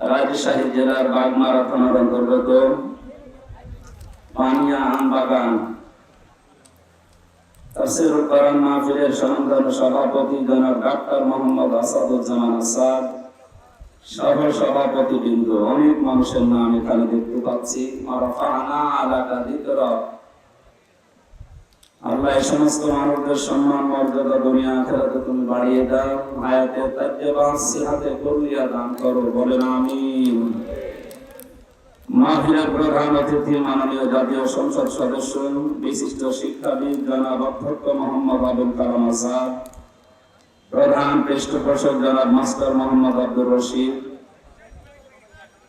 রাজশাহী জেলার বাগমারা থানার অন্তর্গত পানিয়া আমবাগান তাফসীরুল কোরআন মাহফিলের সম্মানিত সভাপতি জনাব ডাক্তার মোহাম্মদ আসাদুজ্জামান আসাদ, সহ সভাপতিবৃন্দ, অনেক মানুষের নাম এখানে দেখতে পাচ্ছি। মারফানা আলাকা যিকরা, আল্লাহ এই সমস্ত মানুষদের সম্মান মর্যাদা দুনিয়া আখিরাতে তুমি বাড়িয়ে দাও, হায়াতে তাজ্জাবা সিহাতে কুল্লিয়া দান করো, বলেন আমিন। মাহফিলের প্রধান অতিথি মাননীয় জাতীয় সংসদ সদস্য বিশিষ্ট শিক্ষাবিদ জনাব অধ্যক্ষ মোহাম্মদ আবুল কালাম আজাদ, প্রধান পৃষ্ঠপোষক জনাব মাস্টার মোহাম্মদ আব্দুর রশিদ,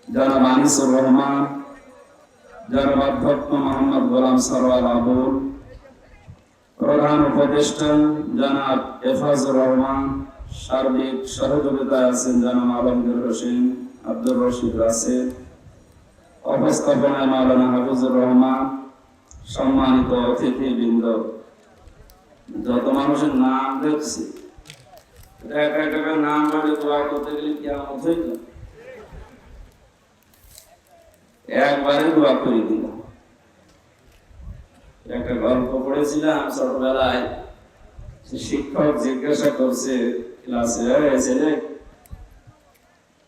জনাব আনিসুর রহমান, জনাব অধ্যক্ষ মোহাম্মদ গোলাম সরওয়ার আবুল, প্রধান উপদেষ্টা জনাব এফাজুর রহমান, সার্বিক সহযোগিতায় আছেন জনাব আলমগীর হোসেন, আব্দুর রশিদ রাসেল, অবস্থাপনায় মাওলানা হাফিজুর রহমান, সম্মানিত অতিথিবৃন্দ, যত মানুষের নাম দেখছি একটা নাম বলে দোয়া করতে গেলে কিয়ামত হয়ে যায়, একবারে দোয়া করে দিলাম। একটা গল্প পড়েছিলাম ছোটবেলায়, শিক্ষক জিজ্ঞাসা করছে ক্লাসে, ছেলে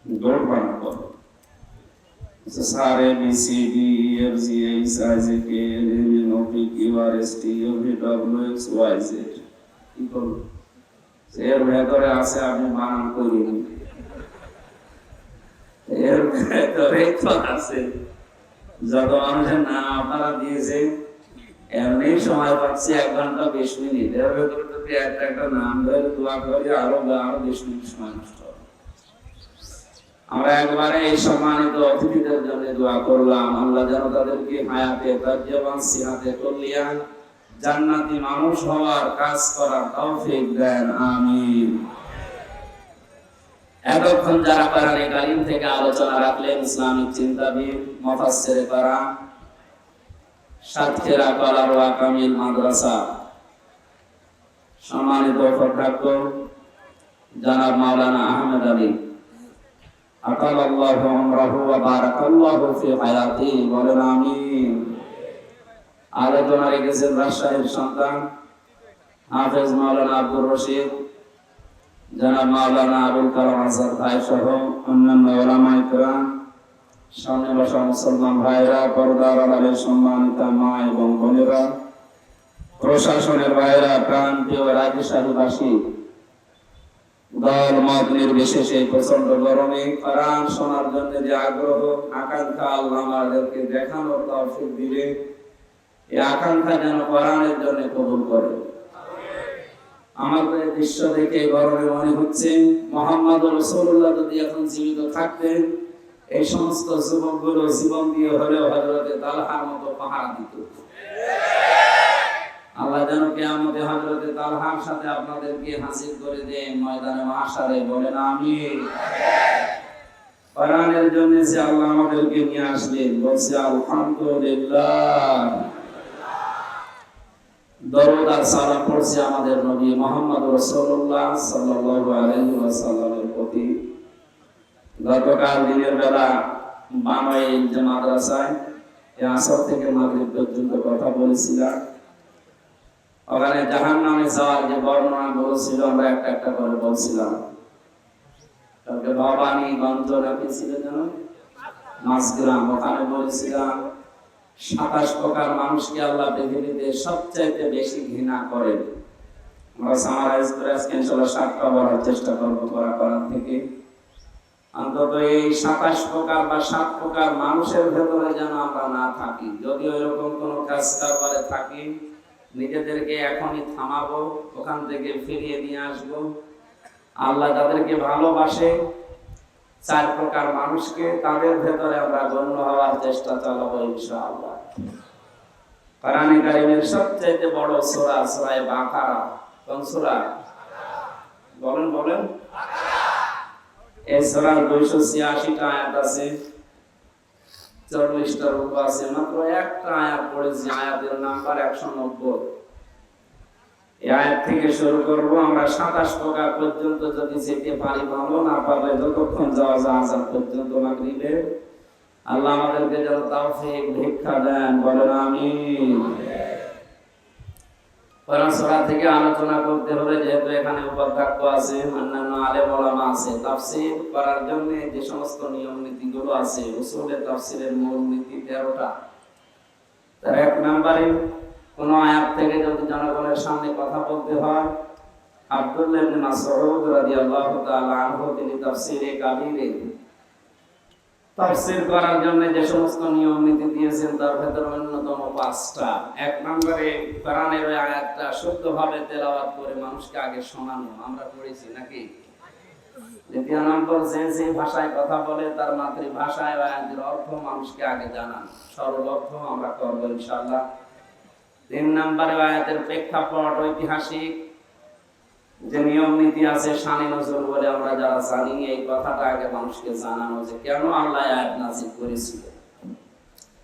দৌড় বানা করো, সারে B C D F G H I J K M O P Q R S T U V W X Y Z, কি করবো? এর ভেতরে আছে আপনি বানান করিনি, এর ভেতরে তো আছে যত মানুষের নাম আপনারা দিয়েছে, এমনি সময় পাচ্ছি 1 ঘন্টা 20 মিনিট, এর ভেতরে যদি একটা নাম ধরে দোয়া করি আরো 20 মিনিট সময় নষ্ট হবে। আমরা একবারে এই সম্মানিত অতিথিদের জন্য দোয়া করলাম, আল্লাহ যেন তাদেরকে হায়াতে তাজ্জাবান সিহাতে কুল্লিয়া জান্নাতি মানুষ হওয়ার কাজ করার তৌফিক দেন, আমিন। এতক্ষণ যারা কোরআনে কারীম থেকে আলোচনা রাখলেন, ইসলামিক চিন্তাবিদ, মুফাসসিরে কোরআন, সাতক্ষীরা কলারোয়া কামিল মাদ্রাসা সম্মানিত অধ্যক্ষ জনাব মাওলানা আহমেদ আলী, আতালাল্লাহু আমরাহু ওয়া বারাকাল্লাহু ফি হায়াতিহি, বলেন আমিন। আলোচনা রেখেছেন রাজশাহীর সন্তান হাফেজ মাওলানা আব্দুর রশিদ, জনাব মাওলানা আবুল কালাম আজাদ ভাই সহ অন্যান্য উলামায়ে কেরাম, সামনে বসা মুসলমান ভাইরা, পর্দার আড়ালের সম্মানিত মা এবং বোনেরা, প্রশাসনের ভাইরা, প্রান্তীয় রাজশাহীবাসী, দল মত নির্বিশেষে প্রচন্ড গরমে কোরআন শোনার জন্য যে আগ্রহ আকাঙ্ক্ষা আল্লাহ আমাদেরকে দেখানোর তৌফিক দিলে, এই আকাঙ্ক্ষা যেন কোরআনের জন্য কবুল করে। আমাদের দৃশ্য দেখে গরমে মনে হচ্ছে মুহাম্মদ রাসূলুল্লাহ যদি এখন জীবিত থাকতেন, এই সমস্ত যুবকগুলো জীবন দিয়ে হলেও হযরতে তালহার মতো পাহারা দিত। আল্লাহ যেন কিয়ামতে হযরতে তালহার সাথে আপনাদেরকে হাজির করে দেন ময়দানে মাহশারে, বলেন আমিন। কোরআনের জন্য যে আল্লাহ আমাদেরকে নিয়ে আসলেন, বলছে আলহামদুলিল্লাহ। দরুদ আর সালাম পড়ছে আমাদের নবী মুহাম্মদ রাসূলুল্লাহ সাল্লাল্লাহু আলাইহি ওয়াসাল্লামের প্রতি। গতকাল দিনের বেলা বামাইল যে মাদ্রাসায় আসর থেকে মাগরিব পর্যন্ত কথা বলেছিলাম, ওখানে জাহান্নামে যাওয়ার যে বর্ণনা বলেছিল আমরা একটা করে বলছিলাম। তবে ভবানীগঞ্জ নাকি ছিল যেন মাঝগ্রাম, ওখানে বলেছিলাম 27 প্রকার মানুষকে আল্লাহ পৃথিবীতে সবচাইতে বেশি ঘৃণা করেন। আমরা সামারাইজ করে আজকে ইনশাআল্লাহ 7টা বলার চেষ্টা করবো কোরআন থেকে। অন্তত এই 27 প্রকার বা 7 প্রকার মানুষের ভেতরে যেন আমরা না থাকি। যদি এরকম কোনো কাজ কারবারে থাকি, নিজেদেরকে এখনই থামাবো, ওখান থেকে ফিরিয়ে নিয়ে আসবো। আল্লাহ তাদেরকে ভালোবাসে, 4 প্রকার মানুষকে, তাদের ভেতরে আমরা গণ্য হওয়ার চেষ্টা চালাবো ইনশাআল্লাহ। কোরআনে কারীমের সবচেয়ে বড় সূরা সূরা বাকারা। কোন সূরা? বলেন বলেন। এই সূরার 286টা আয়াত আছে, 40টা রূপ আছে, মাত্র একটা আয়াত পড়েছি, আয়াতের নাম্বার 190। এই আয়াত থেকে শুরু করব। আমরা 27 টাকা পর্যন্ত যদি যেতে পারি ভালো, না পারলে যতক্ষণ যাওয়া যায় আযান পর্যন্ত মাগরিবে। আল্লাহ আমাদেরকে যেন তৌফিক ভিক্ষা দেন, বলেন আমিন। কোরআন সূরা থেকে আলোচনা করতে হলে, যেহেতু এখানে উপাধ্যক্ষ আছে, অন্যান্য আলেম ওলামা আছে, তাফসীর করার জন্য যে সমস্ত নিয়ম নীতিগুলো আছে, উসুলে তাফসীরের মূল নীতি 13টা। তার এক নম্বরে কোন আয়াত থেকে যদি জনগণের সামনে কথা বলতে হয়, আব্দুল্লাহ ইবনে মাসউদ রাদিয়াল্লাহু তাআলা আনহু তিনি তাফসীরে কাবীরে তাফসীর করার জন্য যে সমস্ত নিয়ম নীতি দিয়েছেন, তার ভেতর অন্যতম 5টা। এক নম্বরে কোরআনের ওই আয়াতটা শুদ্ধভাবে তেলাওয়াত করে মানুষকে আগে শোনানো, আমরা পড়েছি নাকি? দ্বিতীয় নম্বর, যে ভাষায় কথা বলে তার মাতৃভাষায় আয়াতের অর্থ মানুষকে আগে জানানো, সরল অর্থ আমরা করব ইনশাআল্লাহ। 3 নম্বরে আয়াতের প্রেক্ষাপট, ঐতিহাসিক যে নিয়ম নীতি আছে, শানে নজরুল বলে আমরা যারা জানি, এই কথাটা আগে মানুষকে জানানো যে কেন আল্লাহ আয়াত নাযিল করেছিল।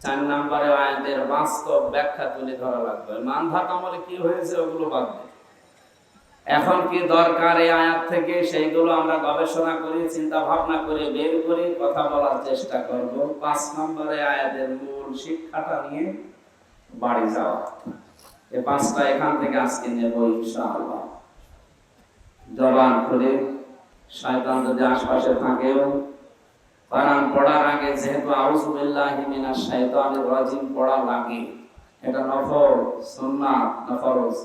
4 নম্বরে আয়াতের বাস্তব ব্যাখ্যা তুলে ধরা লাগবে। মানধাত আমলে কি হয়েছে ওগুলো বাদ দিয়ে এখন কি দরকার এই আয়াত থেকে, সেইগুলো আমরা গবেষণা করে চিন্তা ভাবনা করে বের করে কথা বলার চেষ্টা করব। 5 নম্বরে আয়াতের মূল শিক্ষাটা নিয়ে বাড়ি যাওয়া। এই 5টা এখান থেকে আজকে নেব ইনশাআল্লাহ। জবান খুলে, শয়তান যদি আশপাশে থাকেও, কোরআন পড়ার আগে যেহেতু আউযু বিল্লাহি মিনাশ শাইতানির রাজিম পড়া লাগে, এটা নফল, সুন্নাত না ফরজ?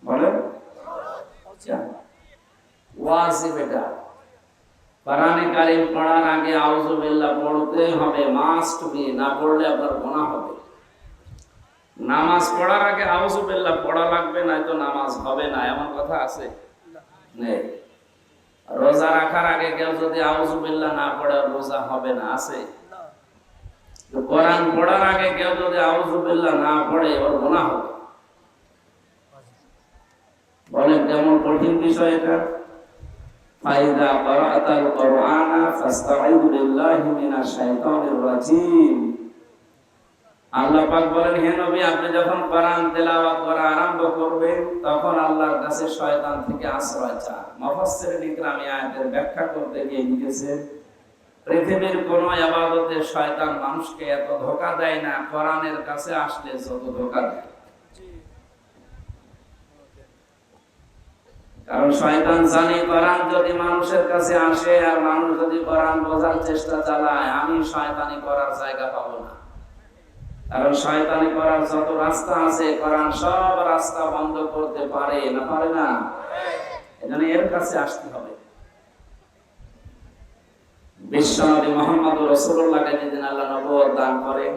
বলেন ওয়াজিব। এটা কোরআনে কারীম পড়ার আগে আউযু বিল্লাহ পড়তে হবে, মাস্ট বি, না পড়লে আপনার গুনাহ হবে। নামাজ পড়ার আগে আউযু বিল্লাহ পড়া লাগবে, না তো নামাজ হবে না, এমন কথা আছে? নেই। রোজা রাখার আগে কেউ যদি আউযু বিল্লাহ না পড়ে রোজা হবে না, আছে? তো কোরআন পড়ার আগে কেউ যদি আউযু বিল্লাহ না পড়ে ওর গুনাহ হবে। বলেন কেমন কঠিন বিষয় এটা। ফাইদা ক্বারাআতাল কুরআনা ফাসতাঈদ বিল্লাহি মিনাশ শাইতানির রাজিম। আল্লাহ পাক বলেন, হে নবী, আপনি যখন কোরআন তেলাওয়াত করা আরম্ভ করবেন তখন আল্লাহর কাছে শয়তান থেকে আশ্রয় চান। মুফাসসিরিন ইকরাম এই আয়াতের ব্যাখ্যা করতে গিয়ে লিখেছেন, পৃথিবীর কোন ইবাদতে শয়তান মানুষকে এত ধোঁকা দেয় না, কোরআনের কাছে আসলে যত ধোঁকা দেয়। কারণ শয়তান জানে কোরআন যদি মানুষের কাছে আসে আর মানুষ যদি কোরআন বোঝার চেষ্টা চালায়, আমি শয়তানি করার জায়গা পাবো না। কারণ শয়তানি করার যত রাস্তা আছে কোরআন সব রাস্তা বন্ধ করতে পারে না, পারে না? এজন্য এর কাছে আসতে হবে। বিশ্বনবী মুহাম্মদ রাসূলুল্লাহকে যেদিন আল্লাহ নবুয়ত দান করেন,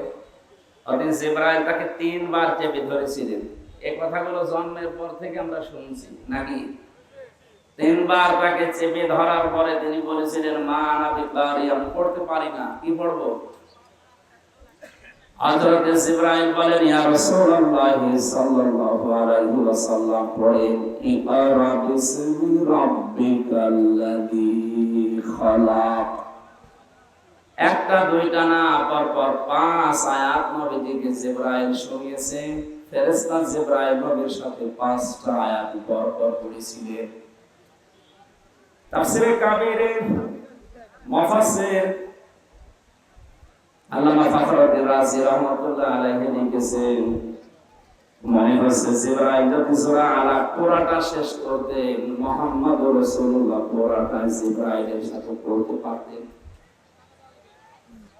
ওদিন জিবরাইল তাকে 3 বার চেপে ধরেছিলেন। এই কথাগুলো জন্মের পর থেকে আমরা শুনছি নাকি? 3 বার তাকে চেপে ধরার পরে তিনি বলেছিলেন, মা আনা বিকারি, আমি পড়তে পারি না, কি পড়বো? হযরত জিবরাইল বলেন, ইয়া রাসূলুল্লাহ সাল্লাল্লাহু আলাইহি ওয়াসাল্লাম পড়েন, ইকরা বিসমি রাব্বিকাল্লাযী খালাক। একটা দুইটা না, পরপর 5 আয়াত নবীজিকে জিবরাইল শুনিয়েছেন। ফেরেশতা জিবরাইল নবীর সাথে 5টা আয়াত পরপর পড়েছিলেন। তাফসীরে কাবীরে মুফাসসির আল্লামা ফখরুদ্দিন রাজি রাহমাতুল্লাহ আলাইহি লিখেছেন, মনে হচ্ছে জিবরাইল যদি সূরা আলাক পুরাটা শেষ করতেন, মুহাম্মদুর রাসূলুল্লাহ পুরাটা জিবরাইলের সাথে পড়তে পারতেন।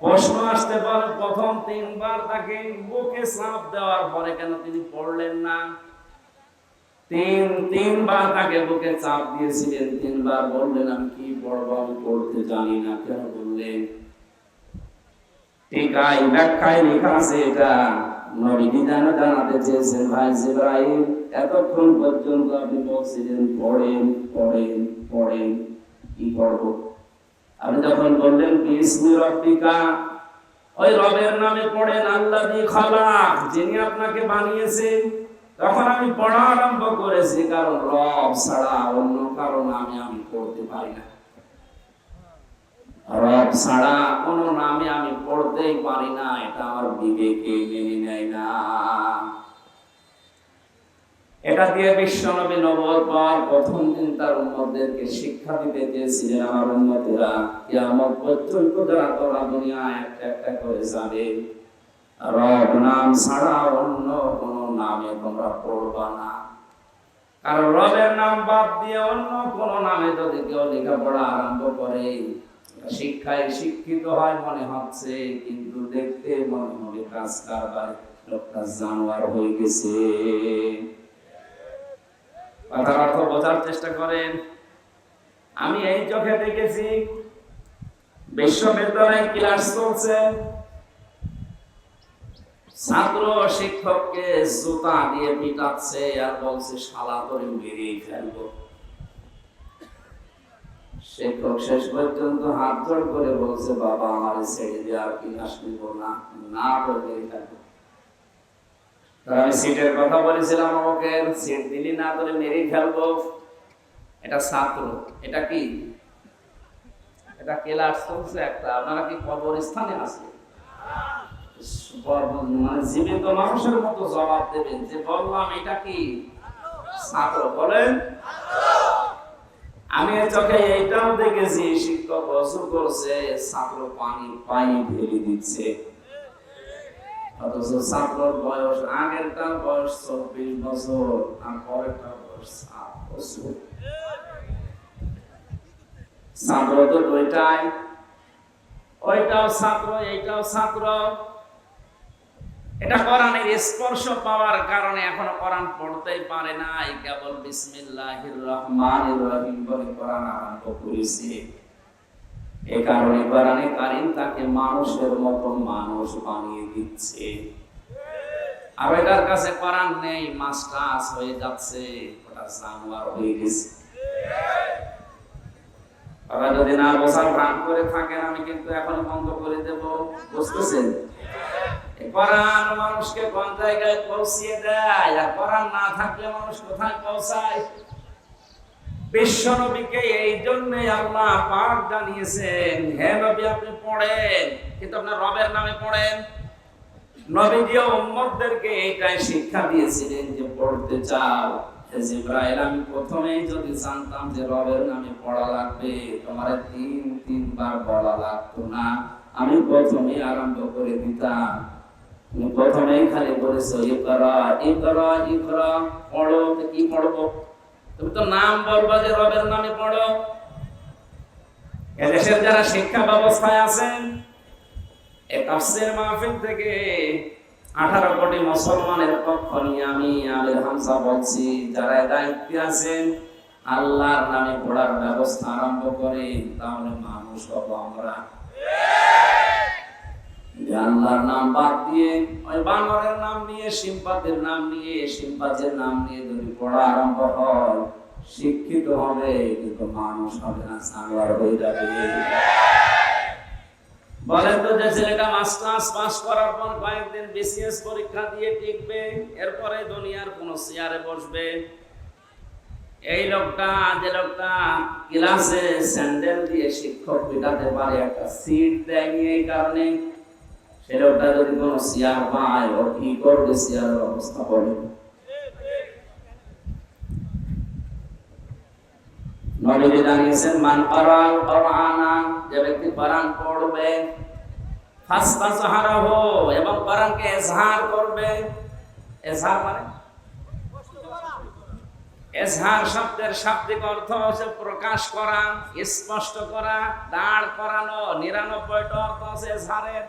প্রশ্ন আসতে পারে, প্রথম 3 বার তাকে বুকে চাপ দেওয়ার পরে কেন তিনি পড়লেন না? 3 বার তাকে বুকে চাপ দিয়েছিলেন, 3 বার বললেন, আমি কি পড়বো, আমি পড়তে জানি না। কেন বললেন? ঠিক এই ব্যাখ্যায় লেখা আছে, এটা নবীজি জানাতে চেয়েছেন, ভাই জিবরাইল, এতক্ষণ পর্যন্ত আপনি বলছিলেন পড়েন পড়েন পড়েন, কি পড়বো? আপনি যখন বললেন বিসমি রাব্বিকা, ওই রবের নামে পড়েন, আল্লাযী খালাক, যিনি আপনাকে বানিয়েছেন, তখন আমি পড়া আরম্ভ করেছি। কারণ রব ছাড়া অন্য কারো নামে আমি পড়তে পারি না। রব ছাড়া কোন নামে আমি পড়তেই পারি না, এটা আমার বিবেকে মেনে নেয় না। এটা দিয়ে বিশ্বনবী নবুয়ত পাওয়ার প্রথম দিন তার উম্মতদেরকে শিক্ষা দিতে চেয়েছিলেন, আমার উম্মতেরা কিয়ামত পর্যন্ত যারা তোমরা দুনিয়ায় একটা একটা করে যাবে, রব নাম ছাড়া অন্য কোন নামে তোমরা পড়বা না। কারণ রবের নাম বাদ দিয়ে অন্য কোন নামে যদি কেউ লেখাপড়া আরম্ভ করে, শিক্ষায় শিক্ষিত হয় মনে হচ্ছে, কিন্তু দেখতে মনে হবে কাজ কারবার লোকটা জানোয়ার হয়ে গেছে। কথার অর্থ বোঝার চেষ্টা করেন। আমি এই চোখে দেখেছি, বিশ্ববিদ্যালয়ে ক্লাস চলছে, ছাত্র শিক্ষককে জুতা দিয়ে পিটাচ্ছে আর বলছে শালা করে মেরেই ফেলবো। শিক্ষক শেষ পর্যন্ত হাত জোড় করে বলছে, বাবা আমার ছেড়ে দিয়ে আর ক্লাস নিব না, না বলে ফেলবো। আমি সিটের কথা বলেছিলাম, আমাকে সিট দিলি না করে মেরেই ফেলবো। এটা ছাত্র, এটা কি, এটা ক্লাস চলছে একটা, আপনারা কি কবরস্থানে আছে? মানে জীবিত মানুষের মতো জবাব দেবেন যে বললাম এটা কি ছাত্র, বলেন। আমি চোখে এইটাও দেখেছি, শিক্ষক অজু করছে, ছাত্র পানি ঢেলে দিচ্ছে, অথচ ছাত্রর বয়স আগেরটার বয়স 24 বছর আর পরেরটার বয়স 7 বছর। ছাত্র তো দুইটাই, ওইটাও ছাত্র এইটাও ছাত্র। এটা কোরআনের স্পর্শ পাওয়ার কারণে এখনো কোরআন পড়তেই পারে নাই, কেবল বিসমিল্লাহির রহমানির রহিম বলে কোরআন আরম্ভ করেছে। এই কারণে কোরআনে কারীম তাকে মানুষের মতো মানুষ বানিয়ে দিচ্ছে। আর এটার কাছে কোরআন নেই, মাস্টার্স হয়ে যাচ্ছে, ওটা জানোয়ার হয়ে গেছে। ওরা যদি না বোঝার ভান করে থাকেন, আমি কিন্তু এখন বন্ধ করে দেব, বুঝতেছেন? কোরআন মানুষকে কোন জায়গায় পৌঁছিয়ে দেয়, আর কোরআন না থাকলে মানুষ কোথায় পৌঁছায়? বিশ্বনবীকে এই জন্যই আল্লাহ পাক জানিয়েছেন, হে নবী আপনি পড়েন, কিন্তু আপনার রবের নামে পড়েন। নবীজি উম্মতদেরকে এইটাই শিক্ষা দিয়েছিলেন যে পড়তে চাও জিবরাইল, আমি প্রথমেই যদি জানতাম যে রবের নামে পড়া লাগবে, তোমার তিনবার বলা লাগতো না, আমি প্রথমেই আরম্ভ করে দিতাম। তুমি প্রথমেই খালি বলেছো ইকরা ইকরা ইকরা, পড়ো। কি পড়বো? তুমি তো নাম বলবা যে রবের নামে পড়ো। এদেশের যারা শিক্ষা ব্যবস্থায় আছেন, এই তাফসীর মাহফিল থেকে 18 কোটি মুসলমানের পক্ষ নিয়ে আমি আমির হামজা বলছি, যারা দায়িত্বে আছেন আল্লাহর নামে পড়ার ব্যবস্থা আরম্ভ করে, তাহলে মানুষ হব আমরা। আল্লাহর নাম বাদ দিয়ে ওই বানরের নাম নিয়ে, সিম্পাদের নাম নিয়ে, সিম্পাজের নাম নিয়ে যদি পড়া আরম্ভ হয়, শিক্ষিত হবে কিন্তু মানুষ হবে না, জানোয়ার হয়ে যাবে। বলেন তো, যে ছেলেটা মাস্টার্স পাস করার পর কয়েকদিন বিসিএস পরীক্ষা দিয়ে টিকবে, এরপরে দুনিয়ার কোন চেয়ারে বসবে, এই লোকটা, যে লোকটা ক্লাসে স্যান্ডেল দিয়ে শিক্ষক পিটাতে পারে, একটা সিট দেয়নি এই কারণে, সে লোকটা যদি কোন চেয়ার পায়, ও কি করবে? চেয়ারের অবস্থা বলে। নবীজি জানিয়েছেন, মান কারাল কুরআনা, যে ব্যক্তি কোরআন পড়বে, ফাসতাজহারাহু, এবং কোরআনকে ইজহার করবে। ইজহার মানে, ইজহার শব্দের শাব্দিক অর্থ হচ্ছে প্রকাশ করা, স্পষ্ট করা, দাঁড় করানো। 99টা অর্থ আছে ইজহারের।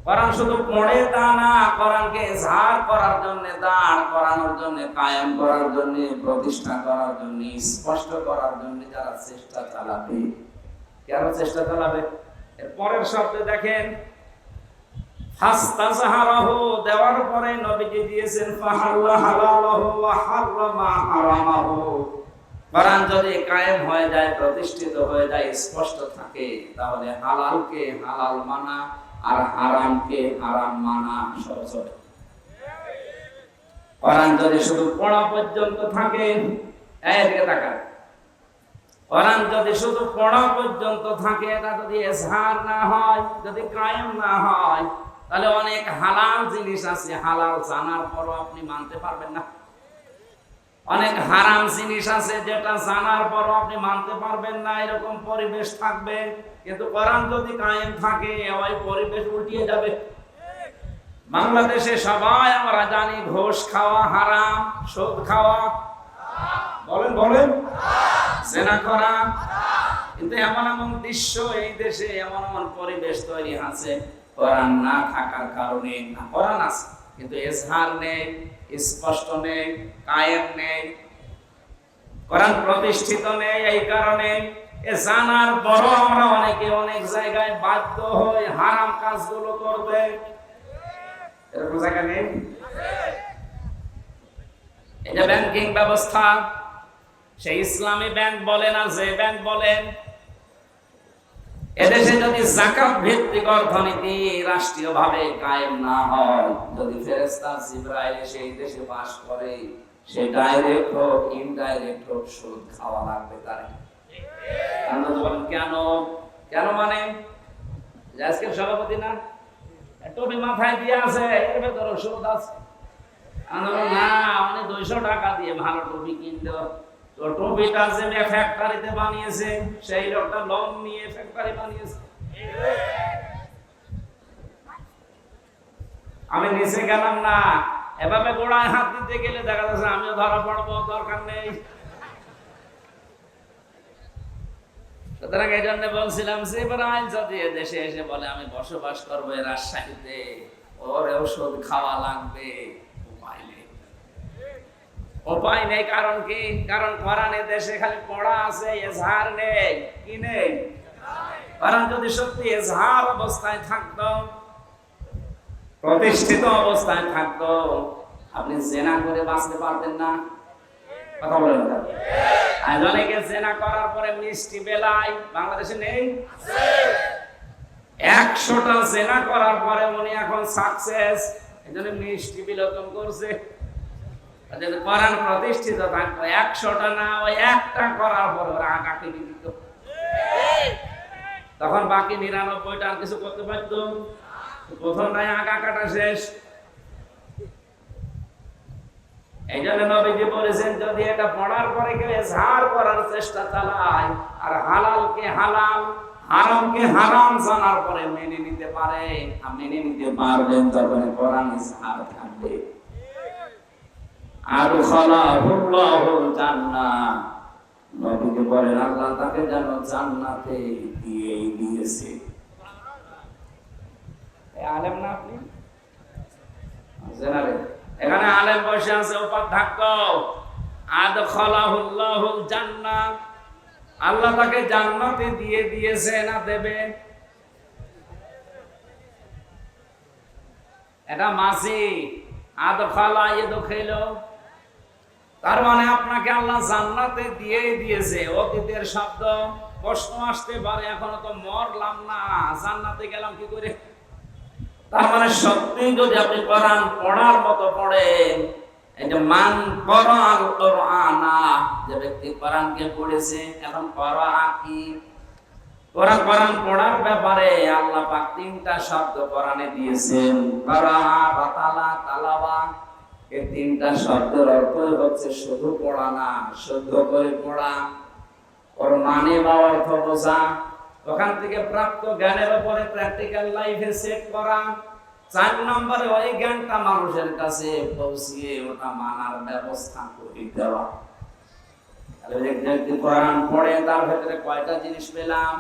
কোরআন শুধু পড়ে তা না, কোরআনকে ইজহার করার জন্য, দাঁড় করানোর জন্য, কায়েম করার জন্য, প্রতিষ্ঠা করার জন্য, স্পষ্ট করার জন্য যারা চেষ্টা চালাবে, কেন চেষ্টা চালাবে? এর পরের শব্দে দেখেন, ফাসতাজহারাহু, দেওয়ার পরে নবীজি দিয়েছেন ফাহাল্লা হালালাহু ওয়া হারামা হারামাহু। কোরআন যদি কায়েম হয়ে যায়, প্রতিষ্ঠিত হয়ে যায়, স্পষ্ট থাকে, তাহলে হালালকে হালাল মানা আর হারামকে হারাম মানা সহজ হবে। কোরআন যদি শুধু পড়া পর্যন্ত থাকে, এদিকে তাকান, কোরআন যদি শুধু পড়া পর্যন্ত থাকে, এটা যদি ইজহার না হয়, যদি কায়েম না হয়, তাহলে অনেক হালাল জিনিস আছে, হালাল জানার পরও আপনি মানতে পারবেন না। অনেক হারাম জিনিস আছে যেটা জানার পর আপনি মানতে পারবেন না, এরকম পরিবেশ থাকবে। কিন্তু কোরআন যদি কায়েম থাকে ওই পরিবেশ উল্টিয়ে যাবে। বাংলাদেশে সবাই আমরা জানি ঘুষ খাওয়া হারাম, সুদ খাওয়া বলেন বলেন জেনা করা, কিন্তু এমন এমন দৃশ্য এই দেশে, এমন এমন পরিবেশ তৈরি আছে কোরআন না থাকার কারণে। না, কোরআন আছে কিন্তু ইজহার নেই, স্পষ্ট নেই, কায়েম নেই, কোরআন প্রতিষ্ঠিত নেই। এই কারণে এ জানার পরও আমরা অনেকে অনেক জায়গায় বাধ্য হই হারাম কাজগুলো করতে। এরকম জায়গা নেই? এটা ব্যাংকিং ব্যবস্থা, সেই ইসলামী ব্যাংক বলেন আর যে ব্যাংক বলেন, এদেশে যদি যাকাত ভিত্তিক অর্থনীতি রাষ্ট্রীয়ভাবে কায়েম না হয়, যদি ফেরেশতা জিবরাইল সেই দেশে বাস করে, সে ডাইরেক্ট হোক ইনডাইরেক্ট হোক সুদ খাওয়া লাগবে তার। আমরা বলেন কেন? কেন মানে আজকের সভাপতি না টুপি মাথায় দিয়ে আছে, এর ভেতরে সুদ আছে। না, মানে 200 টাকা দিয়ে ভালো টুপি কিনলো, তো টুপিটা যে ফ্যাক্টরিতে বানিয়েছে সেই লোকটা লোন নিয়ে ফ্যাক্টরি বানিয়েছে। আমি নিচে গেলাম না, এভাবে গোড়ায় হাত দিতে গেলে দেখা যাচ্ছে আমিও ধরা পড়বো, দরকার নেই। সুতরাং এই জন্য বলছিলাম জিবরাইল যদি দেশে এসে বলে আমি বসবাস করবো রাজশাহীতে, ওর ওষুধ খাওয়া লাগবে, উপায় নেই। কারণ কি? কারণ কোরআনে দেশে খালি পড়া আছে, ইজহার নেই। কি নেই? কোরআন যদি সত্যি ইজহার অবস্থায় থাকতো, প্রতিষ্ঠিত অবস্থায় থাকতো, আপনি জেনা করে বাঁচতে পারতেন না। কথা বলেন না? আজ অনেকে জেনা করার পরে মিষ্টি বেলায়, বাংলাদেশে নেই? 100টা জেনা করার পরে উনি এখন সাকসেস, এজন্য মিষ্টি বিলোপন করছে। যদি কোরআন প্রতিষ্ঠিত থাকতো 100টা না, ওই একটা করার পর ওরা আগাকে দিত, তখন বাকি 99টা আর কিছু করতে পারতো। প্রথমটাই আগা কাটা শেষ। এই জন্য নবীজি বলেছেন যদি এটা পড়ার পরে কেউ ইজহার করার চেষ্টা চালায় আর হালালকে হালাল হারামকে হারাম জানার পরে মেনে নিতে পারে, মেনে নিতে পারবেন, তখন কোরআন ইজহার থাকবে। আর খালাহুল্লাহুল জান্নাহ, নবীজি বলেন আল্লাহ তাকে যেন জান্নাতে দিয়েই দিয়েছে। আলেম না আপনি জানেন? এখানে আলেম বসে আছে উপাধ্যক্ষ, আদখালাহুল্লাহুল জান্নাহ, আল্লাহ তাকে জান্নাতে দিয়ে দিয়েছে না দেবে? এটা মাসি আদখালা ইয়াদখিলু, তার মানে আপনাকে আল্লাহ জান্নাতে দিয়ে দিয়েছে। অতীতের শব্দ, প্রশ্ন আসতে পারে এখনো তো মরলাম না, জান্নাতে গেলাম কি করে? তার মানে সত্যি যদি আপনি কোরআন পড়ার মতো পড়েন, এই যে মান করাল কোরআনা, যে ব্যক্তি কোরআনকে পড়েছে, এখন করা কি ওরা কোরআন পড়ার ব্যাপারে আল্লাহ পাক 3টা শব্দ কোরআনে দিয়েছেন, করা, বাতালা, তালাওয়া। এই 3টা শব্দের অর্থ হচ্ছে শুধু পড়া না, শুদ্ধ করে পড়া, ওর মানে বা অর্থ বোঝা, ওখান থেকে প্রাপ্ত জ্ঞানের উপরে প্র্যাকটিক্যাল লাইফে সেট করা। 4 নম্বরে ওই জ্ঞানটা মানুষের কাছে পৌঁছিয়ে ওটা মানার ব্যবস্থা করে দেওয়া। তাহলে কোরআন পড়ে তার ভেতরে কয়টা জিনিস পেলাম?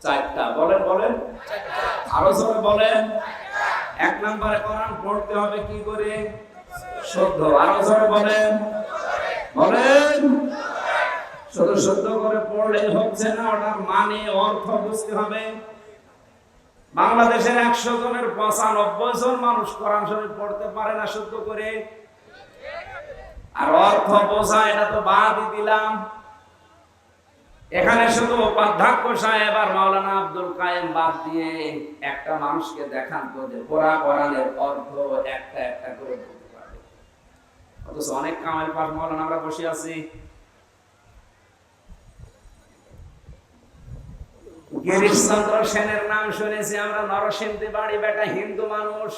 4টা। বলেন বলেন, আরো জোরে বলেন। 1 নম্বরে কোরআন পড়তে হবে কি করে? শুদ্ধ। আরো জোরে বলেন বলেন। শুধু শুদ্ধ করে পড়লেই হচ্ছে না, ওটার মানে অর্থ বুঝতে হবে। বাংলাদেশের 100 জনের 95 জন মানুষ কোরআন শরীফ পড়তে পারে না শুদ্ধ করে, আর অর্থ বোঝা এটা তো বাদই দিলাম। এখানে শুধু উপাধ্যক্ষ সাহেব আর মাওলানা আব্দুল কায়েম বাদ দিয়ে একটা মানুষকে দেখান তো যে কোরআনের অর্থ একটা একটা করে বলতে পারবে। অথচ অনেক কামেল পাশ মাওলানা আমরা বসে আছি। গিরিশচন্দ্র সেনের নাম শুনেছি আমরা, নরসিংদী বাড়ি, বেটা হিন্দু মানুষ,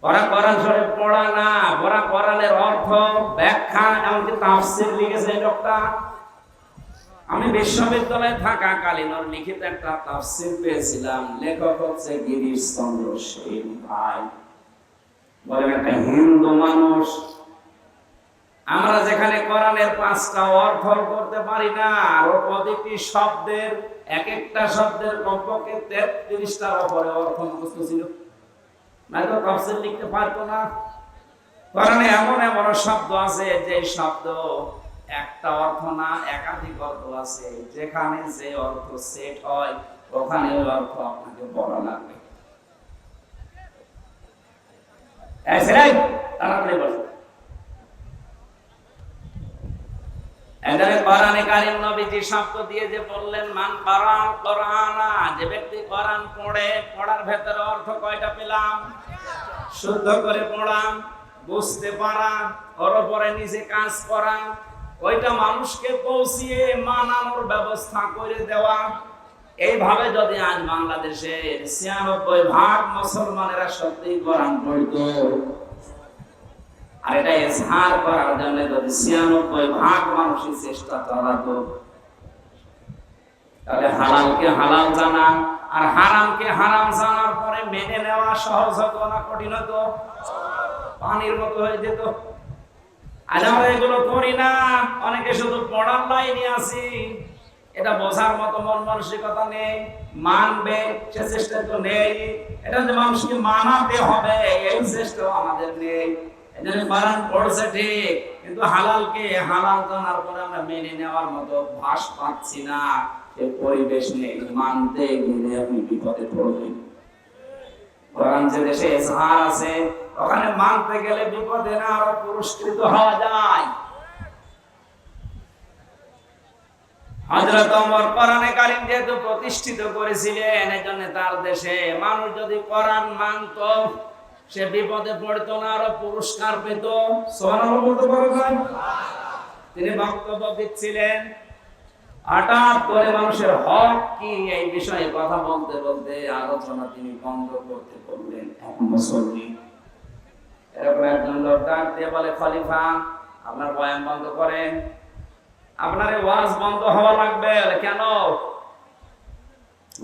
ওরা কোরআন শরীফ পড়া না, ওরা কোরআনের অর্থ ব্যাখ্যা এমনকি তাফসীর লিখেছে এই লোকটা। আমি বিশ্ববিদ্যালয়ে থাকাকালীন ওর লিখিত একটা তাফসীর পেয়েছিলাম, লেখক হচ্ছে গিরিশ চন্দ্র সেন ভাই। বলেন একটা হিন্দু মানুষ, আমরা যেখানে কোরআনের 5টা অর্থ করতে পারি না, আর প্রতিটি শব্দের এক একটা শব্দের কমপক্ষে 33টার উপরে অর্থ মুখস্থ ছিল, নয়তো তাফসীর লিখতে পারতো না। কোরআনে এমন এমন শব্দ আছে যে শব্দ একটা অর্থ না একাধিক অর্থ আছে, যেখানে যে অর্থ সেট হয় ওখানে ওই অর্থ আপনাকে বলা লাগবে। তাড়াতাড়ি বসো। এখানে কোরআনে কারীম নবীজি শব্দ দিয়ে যে বললেন মান কারাল কোরআনা, যে ব্যক্তি কোরআন পড়ে, পড়ার ভেতরে অর্থ কয়টা পেলাম? শুদ্ধ করে পড়া, বুঝতে পারা, ওর উপরে নিজে কাজ করা, ওইটা মানুষকে পৌঁছিয়ে মানানোর ব্যবস্থা করে দেওয়া। এইভাবে যদি আজ বাংলাদেশের 96% মুসলমানেরা সত্যি কোরআন পড়তো, আর এটা ইজহার করার জন্য যদি 96% মানুষের চেষ্টা চালাতো, তাহলে হালালকে হালাল জানা আর হারামকে হারাম জানার পরে মেনে নেওয়া সহজ হতো না কঠিন হতো? পানির মতো হয়ে যেত। আজ আমরা এগুলো করি না, অনেকে শুধু পড়ার লাইনে আছি, এটা বোঝার মতো মন মানসিকতা নেই, মানবে সে চেষ্টা তো নেই, এটা যে মানুষকে মানাতে হবে এই চেষ্টাও আমাদের নেই। এজন্য কোরআন পড়ছে ঠিক, কিন্তু হালালকে হালাল জানার পরে আমরা মেনে নেওয়ার মতো ভাস পাচ্ছি না, এই পরিবেশ নেই। মানতে গেলে আপনি বিপদে পড়বেন। কোরআন যে দেশে ইজহার আছে, ওখানে মানতে গেলে বিপদে না আরো পুরস্কৃত হওয়া যায়। হযরত ওমর কোরআনে কারীম যেহেতু প্রতিষ্ঠিত করেছিলেন, এজন্য তার দেশে মানুষ যদি কোরআন মানতো সে বিপদে পড়তো না, আরো পুরস্কার পেত। সুবহানাল্লাহ বলতে পারবেন? তিনি বক্তব্য দিচ্ছিলেন, হঠাৎ করে মানুষের হক কি এই বিষয়ে কথা বলতে বলতে আলোচনা তিনি বন্ধ করতে বললেন। এক মুসল্লি এরকম একজন লোক ডাক দিয়ে বলে, খলিফা আপনার বয়ান বন্ধ করেন, আপনার ওয়াজ বন্ধ হওয়া লাগবে। কেন?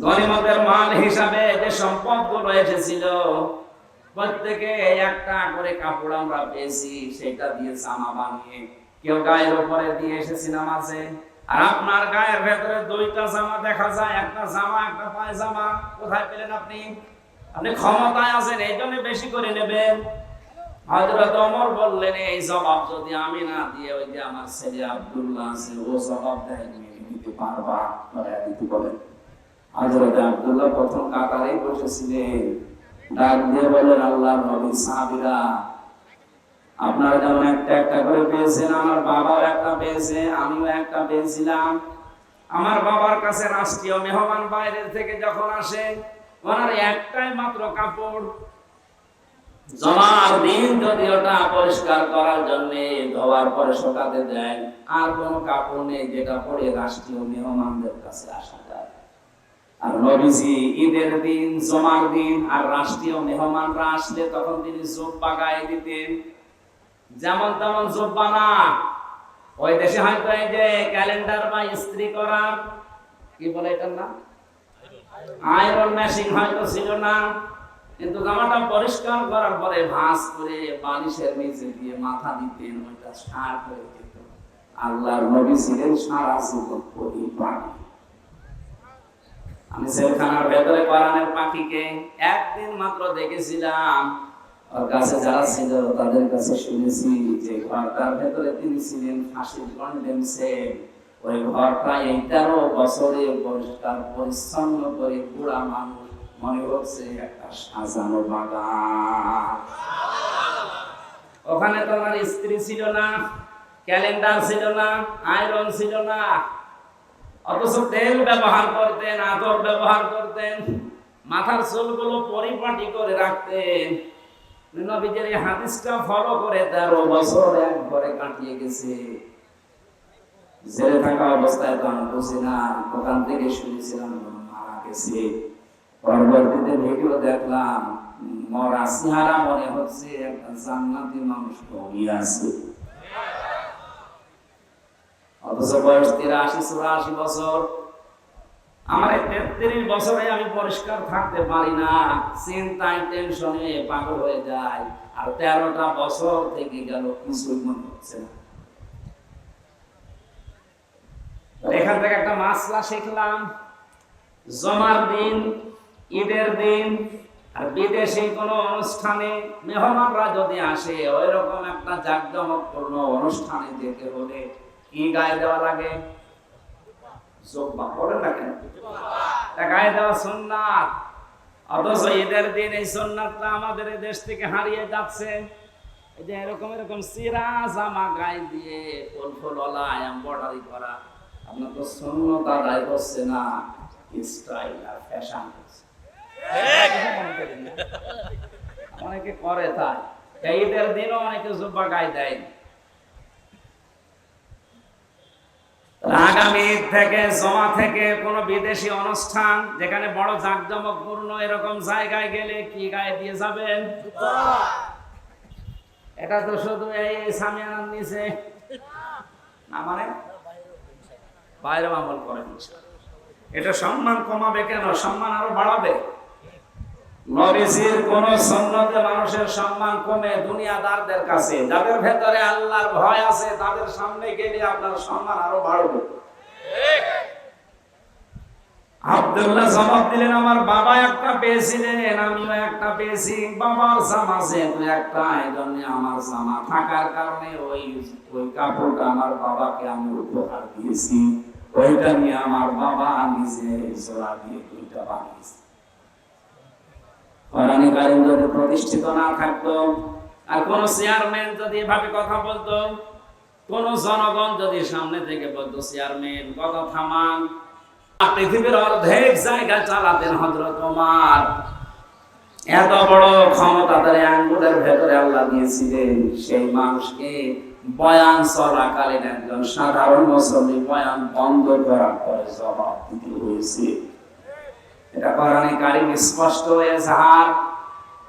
গনিমতের মাল হিসাবে যে সম্পদগুলো এসেছিল প্রত্যেকে একটা করে কাপড় আমরা পেয়েছি, সেটা দিয়ে জামা বানিয়ে কেউ গায়ের উপরে দিয়ে এসেছি নামাজে, আর আপনার গায়ের ভেতরে 2টা জামা দেখা যায়, একটা জামা একটা পায়জামা। কোথায় পেলেন আপনি? আপনি ক্ষমতায় আছেন এই জন্য বেশি করে নেবেন। হযরত ওমর বললেন, এই জবাব যদি আমি না দিয়ে ওই যে আমার ছেলে আব্দুল্লাহ আছে ও জবাব দেয়, দিতে পারবা? দিতে বলেন। হযরত আব্দুল্লাহ প্রথম কাতারেই বসেছিলেন, ডাক দিয়ে বলেন, আল্লাহর নবী, সাহাবীরা আপনারা যেমন একটা একটা করে পেয়েছেন, আমার বাবাও একটা পেয়েছে, আমিও একটা পেয়েছিলাম। আমার বাবার কাছে রাষ্ট্রীয় মেহমান বাইরের থেকে যখন আসে, ওনার একটাই মাত্র কাপড়, জমার দিন যদি ওটা পরিষ্কার করার জন্য ধোয়ার পরে শুকাতে দেয়, আর কোনো কাপড় নেই যেটা পরে রাষ্ট্রীয় মেহমানদের কাছে আসা যায়। আর নবীজি ঈদের দিন, জমার দিন আর রাষ্ট্রীয় মেহমানরা আসলে তখন তিনি জুব্বা গায়ে দিতেন। যেমন তেমন জুব্বা না, ওই দেশে হয়তো এই যে ক্যালেন্ডার বা ইস্ত্রি করা কি বলে এটার না, আয়রন মেশিন হয়তো ছিল না, কিন্তু জামাটা পরিষ্কার করার পরে ভাঁজ করে বালিশের নিচে দিয়ে মাথা দিতেন, ওইটা সার হয়ে যেত। আল্লাহর নবী ছিলেন সারা জীবন পরিপাটি। আমি সেলখানার ভেতরে কোরআনের পাখিকে একদিন মাত্র দেখেছিলাম, ওর কাছে যারা ছিল তাদের কাছে শুনেছি যে ঘরটার ভেতরে তিনি ছিলেন ফাঁসির কন্ডেমসে। ওই ঘরটা এই 13 বছরে পরিষ্কার পরিচ্ছন্ন করে পুরা মানুষ মনে হচ্ছে একটা সাজানো বাগান। ওখানে তো আমার স্ত্রী ছিল না, ক্যালেন্ডার ছিল না, আয়রন ছিল না, অথচ তেল ব্যবহার করতেন, আতর ব্যবহার করতেন, মাথার চুলগুলো পরিপাটি করে রাখতেন। নবীজির এই হাদিসটা ফলো করে 13 বছর এক ঘরে কাটিয়ে গেছে। জেলে থাকা অবস্থায় তো আমি বুঝি না, ওখান থেকে শুনেছিলাম মারা গেছে। পরবর্তীতে ভিডিও দেখলাম মরা চেহারা মনে হচ্ছে একটা জান্নাতি মানুষ ঘুমিয়ে আছে, অথচ বয়স 83-84 বছর। আমার 33 বছরে আমি পরিষ্কার থাকতে পারি না, চিন্তায় টেনশনে পাগল হয়ে যায়। আর 13টা বছর থেকে গেল কিছুই মনে হচ্ছে না। এখান থেকে একটা মাসলা শিখলাম, জমার দিন, ঈদের দিন আর বিদেশি কোনো অনুষ্ঠানে মেহমানরা যদি আসে, ওই রকম একটা জাঁকজমকপূর্ণ অনুষ্ঠানে যেতে হলে কি গায়ে দেওয়া লাগে? বলেন না কেন? গায়ে দেওয়া সুন্নাত। অথচ ঈদের দিন এই সুন্নাতটা আমাদের দেশ থেকে হারিয়ে যাচ্ছে। এই যে এরকম এরকম চিরা জামা গায়ে দিয়ে ফুল ফুলওয়ালা এমব্রয়ডারি করা, আপনার তো সুন্নত আদায় হচ্ছে না, স্টাইল আর ফ্যাশন হচ্ছে। অনেকে করে তাই, ঈদের দিনও অনেকে জুব্বা গায়ে দেয়। আগামী ঈদ থেকে, জমা থেকে কোন বিদেশি অনুষ্ঠান যেখানে বড় জাঁকজমকপূর্ণ এরকম জায়গায় গেলে কি গায়ে দিয়ে যাবেন? এটা তো শুধু এই সামিয়ানার নিচে না, মানে বাইরে আমল করেন। এটা সম্মান কমাবে কেন? সম্মান আরো বাড়াবে। নবীজির কোন সুন্নতে মানুষের সম্মান কমে দুনিয়াদারদের কাছে? যাদের ভেতরে আল্লাহর ভয় আছে তাদের সামনে গেলে আপনার সম্মান আরো বাড়বে। আব্দুল্লাহ জবাব দিলেন, আমার বাবা একটা পেয়েছিলেন, আমিও একটা পেয়েছি। বাবার জামা যেহেতু একটা, এই জন্য আমার জামা থাকার কারণে ওই কাপড়টা আমার বাবাকে আমি উপহার দিয়েছি। ওইটা নিয়ে আমার বাবা নিজে জোড়া দিয়ে দুইটা বানিয়েছে। কোরআনে কারীম যদি প্রতিষ্ঠিত না থাকতো, আর কোন চেয়ারম্যান যদি এভাবে কথা বলতো, কোন জনগণ যদি সামনে থেকে বলতো চেয়ারম্যান কথা থামান, পৃথিবীর অর্ধেক জায়গা চালাতেন হযরত ওমর। এত বড় ক্ষমতা তার আঙ্গুলের ভেতরে আল্লাহ দিয়েছিলেন। সেই মানুষকে বয়ান চলাকালীন একজন সাধারণ মুসলিম বয়ান বন্ধ করার পরে জবাব দিতে হয়েছে। এটা কোরআনে কারীম স্পষ্ট এজাহার,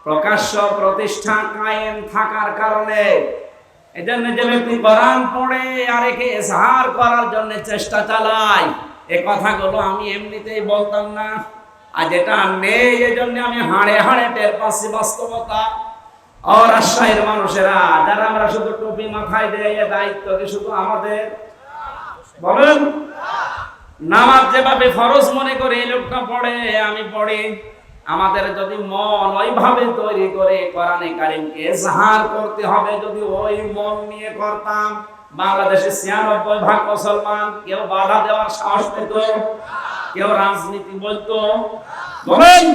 প্রকাশ্য প্রতিষ্ঠা কায়েম থাকার কারণে। এজন্য যে ব্যক্তি কোরআন পড়ে আর একে এজাহার করার জন্য চেষ্টা চালায়, এই কথাগুলো আমি এমনিতেই বলতাম না। আর যেটা নেই এজন্য আমি হাড়ে হাড়ে টের পাচ্ছি বাস্তবতা। আর রাজশাহীর মানুষেরা যারা আমরা শুধু টুপি মাথায় দেয়, এ দায়িত্ব কি শুধু আমাদের? বলেন, নামাজ যেভাবে ফরজ মনে করে এই লোকটা পড়ে, আমি পড়ি, আমাদের যদি মন ওইভাবে তৈরি করে কোরআনে কারীমকে এজাহার করতে হবে, যদি ওই মন নিয়ে করতাম, বাংলাদেশে 96% মুসলমান, কেউ বাধা দেওয়ার সাহস পেত? কেউ রাজনীতি বলতো? বলেন।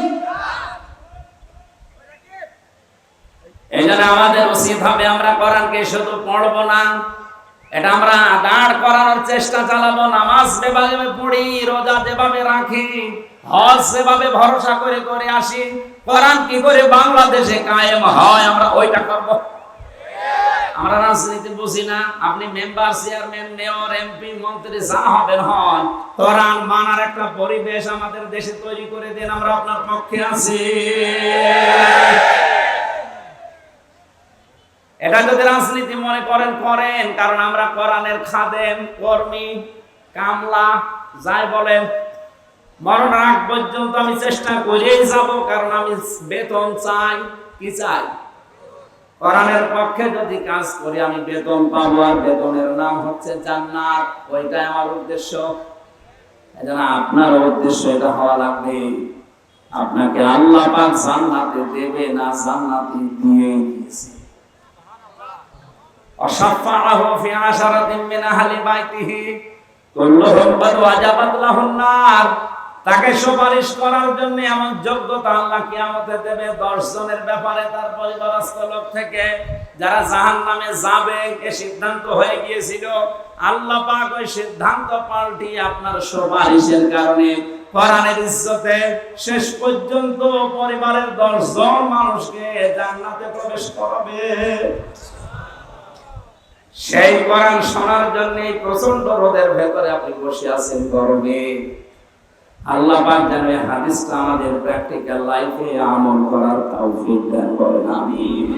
এই জন্য আমাদের উচিত হবে আমরা কোরআনকে শুধু পড়বো না, এটা আমরা দাঁড় করানোর চেষ্টা চালাবো। নামাজ যেভাবে পড়ি, রোজা যেভাবে রাখি, হজ যেভাবে ভরসা করে করে আসি, কোরআন কি করে বাংলাদেশে কায়েম হয় আমরা ওইটা করব। আমরা রাজনীতি বুঝি না। আপনি মেম্বার, চেয়ারম্যান, মেয়র, এমপি, মন্ত্রী যা হবেন হন, কোরআন মানার একটা পরিবেশ আমাদের দেশে তৈরি করে দেন, আমরা আপনার পক্ষে আছি। এটা যদি রাজনীতি মনে করেন করেন, কারণ আমরা কোরআনের খাদেম, কর্মী, কামলা যাই বলেন, মরণ আগ পর্যন্ত আমি চেষ্টা করেই যাব, কারণ আমি বেতন চাই। কি চাই? কোরআনের পক্ষে যদি কাজ করি আমি বেতন পাবো, আর বেতনের নাম হচ্ছে জান্নাত। ওইটাই আমার উদ্দেশ্য। এজন্য আপনার উদ্দেশ্য এটা হওয়া লাগবে, আপনাকে আল্লাহ পাক জান্নাতে দেবে না, জান্নাতে দিয়ে দিয়েছে। অশাফাআহু ফি আশারাতিন মিন আহলি বাইতিহি কুল্লুহুম বাদ ওয়াজাবাত লাহুন নার। তাকে সুপারিশ করার জন্য এমন যোগ্যতা আল্লাহ কিয়ামতে দেবে 10 জনের ব্যাপারে তার পরিবারস্থ লোক থেকে, যারা জাহান্নামে যাবে এ সিদ্ধান্ত হয়ে গিয়েছিল। আল্লাহ পাক ওই সিদ্ধান্ত পাল্টিয়ে আপনার সুপারিশের কারণে কোরআনের ইজ্জতে শেষ পর্যন্ত পরিবারের 10 জন মানুষকে জান্নাতে প্রবেশ করাবে। সেই কোরআন শোনার জন্য প্রচন্ড রোদের ভেতরে আপনি বসে আছেন গরমে, আল্লাহ পাক যেন এই হাদিসটা আমাদের প্র্যাকটিক্যাল লাইফে আমল করার তৌফিক দান করেন, আমিন।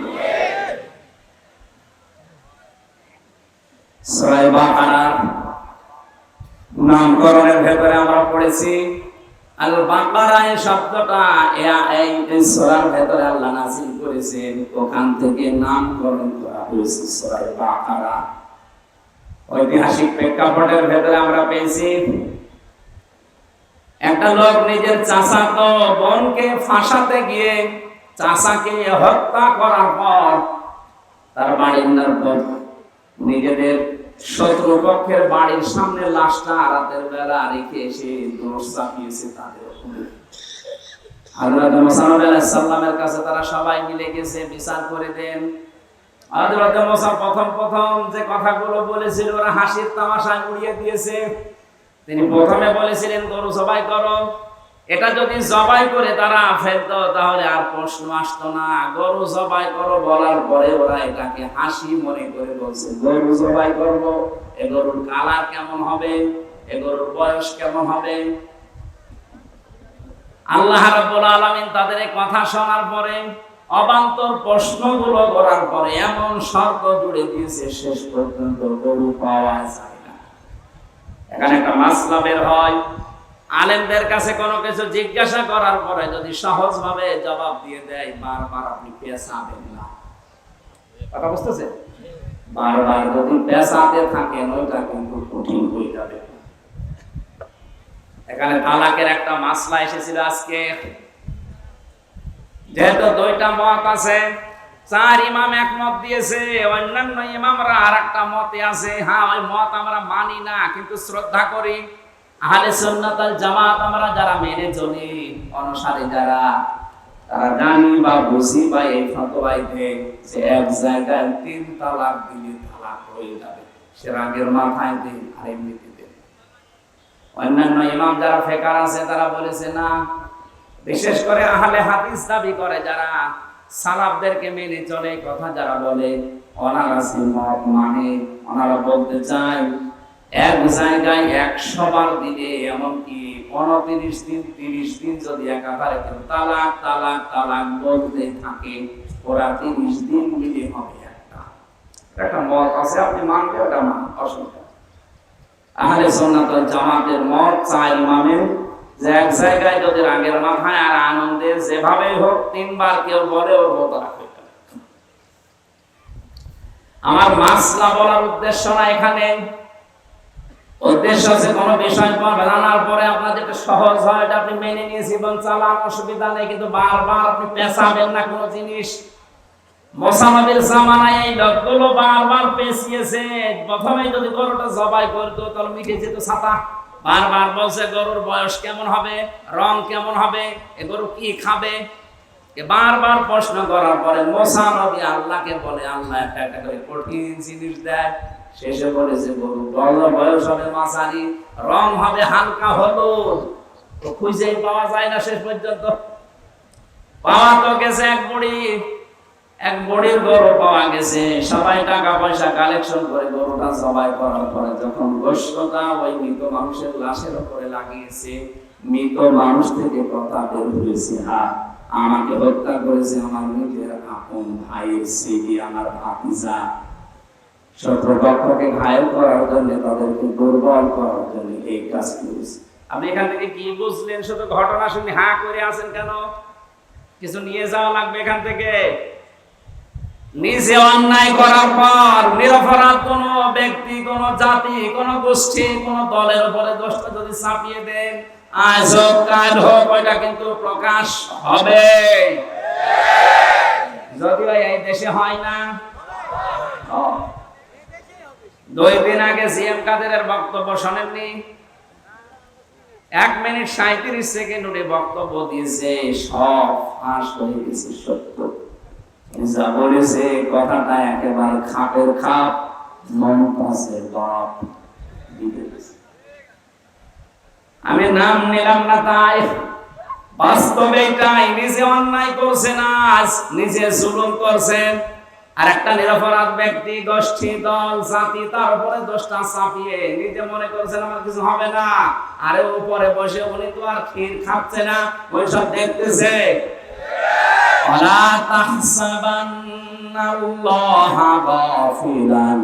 সূরা বাকারার নামকরণের ভেতরে আমরা পড়েছি আল বাকারা এই শব্দটা এই সূরার ভেতরে আল্লাহ নাযিল করেছেন, ওখান থেকে নামকরণ করা হয়েছে সূরা বাকারা। ঐতিহাসিক প্রেক্ষাপটের ভেতরে আমরা পেয়েছি একটা লোক নিজের চাচাতো বোনকে ফাঁসাতে গিয়ে চাচাকে হত্যা করার পর তার বাড়ির লোক নিজেদের শত্রুপক্ষের বাড়ির সামনে লাশটা রাতের বেলা রেখে এসে দোষ চাপিয়েছে তাদের উপরে। হযরত মুসা আলাইহিস সালামের কাছে তারা সবাই মিলে গেছে বিচার করে দেন। হযরত মুসা প্রথম যে কথাগুলো বলেছিল ওরা হাসির তামাশায় উড়িয়ে দিয়েছে। তিনি প্রথমে বলেছিলেন গরু জবাই করো, এটা যদি জবাই করে তারা ফেলতো তাহলে আর প্রশ্ন আসতো না। গরু জবাই করো বলার পরে ওরা এটাকে হাসি মনে করে বলছে গরু জবাই করব, এ গরুর কালার কেমন হবে, এ গরুর বয়স কেমন হবে। আল্লাহ রাব্বুল আলামিন তাদের এই কথা শোনার পরে অবান্তর প্রশ্নগুলো করার পরে এমন শর্ত জুড়ে দিয়েছে শেষ পর্যন্ত গরু পাওয়া যায় না। এখানে একটা মাসলা বের হয়, আলেমদের কাছে কোনো কিছু জিজ্ঞাসা করার পরে যদি সহজভাবে জবাব দিয়ে দেয় বারবার আপনি পেছাবেন না। কথা বুঝতেছেন? বারবার যদি পেছাতে থাকেন ওইটা কিন্তু কঠিন হয়ে যাবে। এখানে তালাকের একটা মাসলা এসেছিল আজকে। যেহেতু দুইটা মত আছে, 4 ইমাম একমত দিয়েছে, অন্যান্য ইমামরা আরেকটা মতে আছে। হ্যাঁ, ওই মত আমরা মানি না কিন্তু শ্রদ্ধা করি। আহলে সুন্নাত ওয়াল জামাত আমরা যারা মেনে চলি, অনুসারী যারা, তারা জানি বা বুঝি বা এই ফতোয়ায় দেয় যে এক জায়গায় 3 তালাক দিলে তালাক হয়ে যাবে, সে রাগের মাথায় দেন আর এমনিতে দেন। অন্যান্য ইমাম যারা ফিকার আছে তারা বলেছে না, বিশেষ করে আহলে হাদিস দাবি করে যারা, সালাফদেরকে মেনে চলে কথা যারা বলে, ওনারা মত মানে ওনারা বলতে চায় এক জায়গায় 100 বার দিলে, এমনকি 29 দিন 30 দিন যদি একাধারে কেউ তালাক তালাক তালাক বলতে থাকে, ওরা 30 দিন মিলে হবে একটা মত আছে। আপনি মানলে ওটা মান, অসুবিধা। আহলে সুন্নাত ওয়াল জামাতের মত 4 ইমামের যে এক জায়গায় যদি রাগের মাথায় আর আনন্দে যেভাবে হোক 3 বার কেউ বলে ওর মত রাখবে। আমার মাসলা বলার উদ্দেশ্য না এখানে, উদ্দেশ্য আছে কোনো বিষয় জানার পরে আপনার যেটা সহজ হয় এটা আপনি মেনে নিয়ে জীবন চালান, অসুবিধা নেই, কিন্তু বারবার আপনি পেছাবেন না কোনো জিনিস। মুসা নবীর জামানায় এই লোকগুলো বারবার পেছিয়েছে। প্রথমেই যদি গরুটা জবাই করতো তাহলে মিটে যেত ছাতা। বারবার বলছে গরুর বয়স কেমন হবে, রং কেমন হবে, এ গরু কি খাবে। বারবার প্রশ্ন করার পরে মুসা নবী আল্লাহকে বলে, আল্লাহ একটা একটা করে কঠিন জিনিস দেয়। শেষে বলেছে গরু বয়স হবে মাঝারি, রং হবে হালকা হলুদ। তো খুঁজেই পাওয়া যায় না শেষ পর্যন্ত। পাওয়া তো গেছে এক বুড়ির গরু পাওয়া গেছে। সবাই টাকা পয়সা কালেকশন করে গরুটা জবাই করার পরে যখন গোশতটা ওই মৃত মানুষের লাশের উপরে লাগিয়েছে, মৃত মানুষ থেকে কথা বের হয়েছে, হ্যাঁ আমাকে হত্যা করেছে আমার নিজের আপন ভাইয়ের ছেলে, আমার ভাতিজা। শত্রুপক্ষকে ঘায়েল করার জন্য, তাদেরকে দুর্বল করার জন্য এই কাজ করেছে। আপনি এখান থেকে কি বুঝলেন? শুধু ঘটনা শুনে হ্যাঁ করে আছেন কেন? কিছু নিয়ে যাওয়া লাগবে এখান থেকে। নিজে অন্যায় করার পর নিরপরাধ কোন ব্যক্তি, কোন জাতি, কোন গোষ্ঠী, কোন দলের উপরে দোষটা যদি চাপিয়ে দেন, আজ হোক কাল হোক ওইটা কিন্তু প্রকাশ হবে। যদিও এই দেশে হয় না। 2 দিন আগে সিএম কাদেরের বক্তব্য শোনেননি? 1 মিনিট 37 সেকেন্ড উনি বক্তব্য দিয়েছে, সব ফাঁস হয়ে গেছে। সত্য যা বলেছে কথাটা একেবারে খাপের খাপ, মমতাজের বাপ। আমি নাম নিলাম না তাই, বাস্তবে এটাই। নিজে অন্যায় করছে না, নিজে জুলুম করছেন। আর একটা নিরপরাধ ব্যক্তি, গোষ্ঠী, দল, জাতি তার উপরে দোষটা চাপিয়ে নিজে মনে করছেন আমার কিছু হবে না, আরে উপরে বসে উনি তো আর ক্ষীর খাচ্ছে না, ওই সব দেখতেছে। ওয়ালা তাহসাবান্নাল্লাহা গাফিলান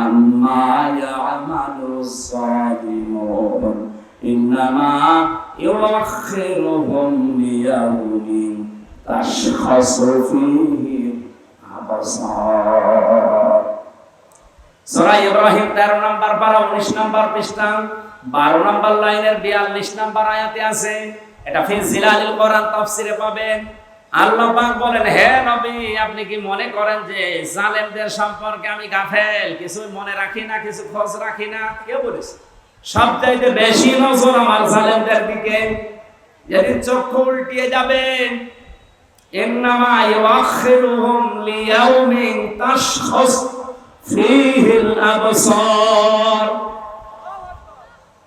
আম্মা ইয়া'মালুস সালিহুন ইন্নামা ইউআখিরুহুম লিয়াউমিন তাশখাসু ফীহি আবসার। সূরা ইব্রাহিম 13 নম্বর পারা 19 নম্বর পৃষ্ঠা 12 নম্বর লাইনের 42 নম্বর আয়াতে আছে। এটা ফি জিলালিল কোরআন তাফসিরে পাবেন। আল্লাহ পাক বলেন, হে নবী, আপনি কি মনে করেন যে জালেমদের সম্পর্কে আমি গাফেল, কিছু মনে রাখি না, কিছু খোঁজ রাখি না? কে বলেছে? সবচাইতে বেশি নজর আমার জালেমদের দিকে। যেদিন চক্ষু উল্টিয়ে যাবে, ইন্নামা ইউআখিরুহুম লিয়াউমিন তাশখাস ফীহিল আবসার।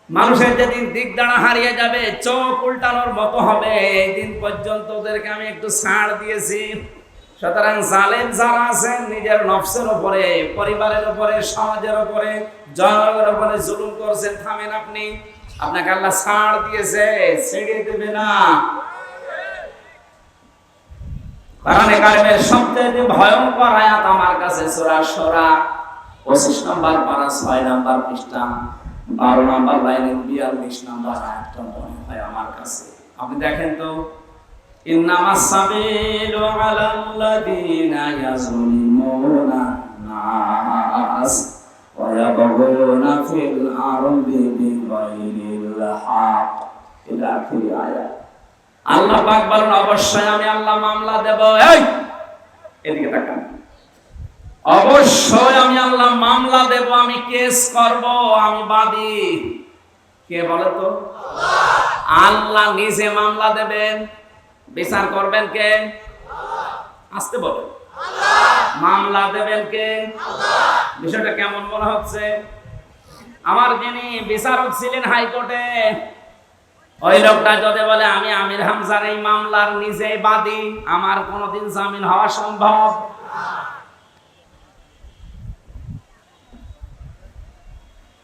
মানুষের যেদিন দিক দাঁড়া হারিয়ে যাবে, চোখ উল্টানোর মতো হবে, এই দিন পর্যন্ত ওদেরকে আমি একটু ছাড় দিয়েছি। সুতরাং জালেম যারা আছেন, নিজের নফসের উপরে, পরিবারের উপরে, সমাজের উপরে, জনগণের উপরে জুলুম করছেন, থামেন আপনি। আপনাকে আল্লাহ ছাড় দিয়েছে, ছেড়ে দেবে না। কোরআনে কারিমের সবচেয়ে ভয়ঙ্কর আয়াত আমার কাছে সূরা শুরা 25 নম্বর পারা 6 নম্বর পৃষ্ঠা 12 নম্বর লাইনের 42 নম্বর আয়াতটা মনে হয় আমার কাছে। আপনি দেখেন তো, ইন্নামাস সাবিলু আলাল্লাযীনা ইয়াযলিমুনা নাস ওয়া ইয়াবগুনা ফিল আরদি বিগাইরিল হক। এটা আখির আয়াত। আল্লাহ পাক বলেন, অবশ্যই আমি আল্লাহ মামলা দেব। এই এদিকে তাকান, অবশ্যই আমি আল্লাহ মামলা দেব, আমি কেস করব, আমি বাদী। কে বলে তো? আল্লাহ নিজে মামলা দেবেন, বিচার করবেন কে? আসতে বলেন, মামলা দেবেন কে? বিষয়টা কেমন মনে হচ্ছে? আমার যিনি বিচারক ছিলেন হাইকোর্টে, ওই লোকটা যদি বলে আমি আমির হামজার এই মামলার নিজেই বাদী, আমার কোনোদিন জামিন হওয়া সম্ভব?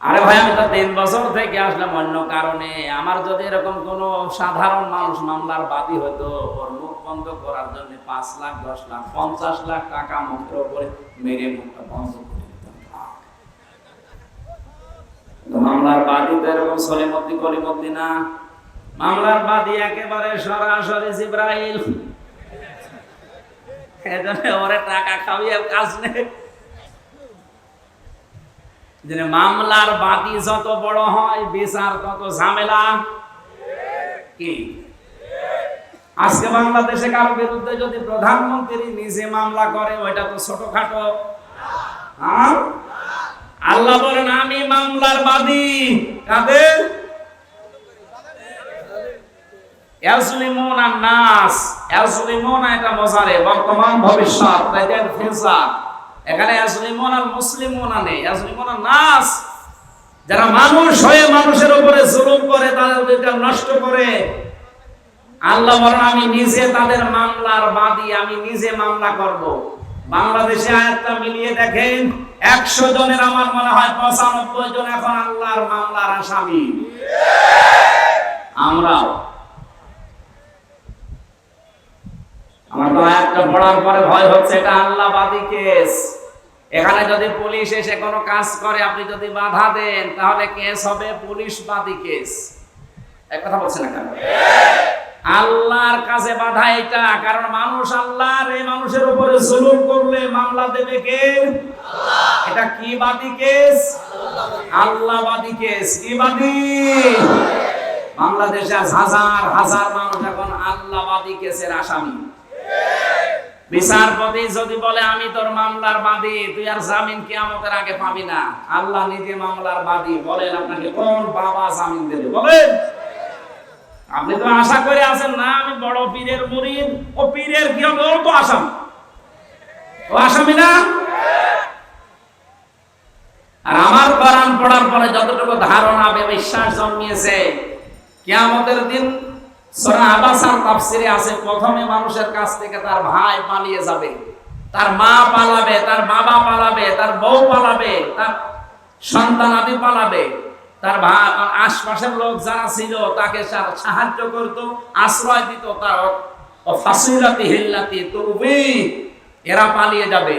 আরে ভাই, আমি তো 3 বছর থেকে আসলাম অন্য কারণে। আমার যদি এরকম কোন সাধারণ মানুষ মামলার বাদী হতো, ওর মুখ বন্ধ করার জন্য 5 লাখ, 10 লাখ, 50 লাখ টাকা মুখের উপরে মেরে মুখটা বন্ধ করে দিতাম। মামলার বাদী তো এরকম সলিমদ্দি কলিমদ্দি না। মামলার বাদী একেবারে সরাসরি জিবরাইল। এজন্য ওরে টাকা খাওয়িয়ে কাজ নেই। যে মামলার বাদী যত বড় হয়, বিচার তত ঝামেলা। কি আজকে বাংলাদেশে কারো বিরুদ্ধে যদি প্রধানমন্ত্রী নিজে মামলা করে, ওইটা তো ছোটখাটো। আল্লাহ বলেন, আমি মামলার বাদী। কাদের? ইয়াজলিমুনা নাস। ইয়াজলিমুনা এটা মুজারে, বর্তমান ভবিষ্যৎ, প্রেজেন্ট ফিউচার। এখানে ইয়াজলিমুনা আল মুসলিমুনা নেই, ইয়াজলিমুনা নাস। যারা মানুষ হয়ে মানুষের উপরে জুলুম করে, তাদের অধিকার নষ্ট করে, আল্লাহ বলেন আমি নিজে তাদের মামলার বাদী, আমি নিজে মামলা করব। বাংলাদেশে আয়াতটা মিলিয়ে দেখেন, 100 জনের আমার মনে হয় 95 জন এখন আল্লাহর মামলার আসামি। আমরাও। আমার তো আয়াতটা পড়ার পরে ভয় হচ্ছে, এটা আল্লাহবাদী কেস। এখানে যদি পুলিশ এসে কোনো কাজ করে, আপনি যদি বাধা দেন, তাহলে কেস হবে পুলিশবাদী কেস। এক কথা বলছেন না কেন? আল্লাহর কাছে বাধা এটা, কারণ মানুষ আল্লাহর, এই মানুষের উপরে জুলুম করলে মামলা দেবে কে? আল্লাহ। এটা কি বাদী কেস? আল্লাহবাদী কেস। কি বাদী? বাংলাদেশে হাজার হাজার মানুষ এখন আল্লাহবাদী কেসের আসামি। বিচারপতি যদি বলে আমি তোর মামলার বাদী, তুই আর জামিন কিয়ামতের আগে পাবি না, আল্লাহ নিজে মামলার বাদী, বলেন আপনাকে কোন বাবা জামিন দেবে? বলেন। আপনি তো আশা করে আছেন না আমি বড় পীরের মুরিদ, ও পীরের কি হবে? ও তো আসামি। ও আসামি না? আর আমার কোরআন পড়ার পরে যতটুকু ধারণা, বিশ্বাস জন্মিয়েছে, কিয়ামতের দিন সূরা আবাসার তাফসিরে আছে, প্রথমে মানুষের কাছ থেকে তার ভাই পালিয়ে যাবে। তার মা পালাবে, তার বাবা পালাবে, তার বউ পালাবে, তার সন্তানাদি পালাবে, তার আশপাশের লোক যারা ছিল তাকে সাহায্য করত, আশ্রয় দিত, তার ফাসিলাতি হিল্লাতি তুরবি, এরা পালিয়ে যাবে।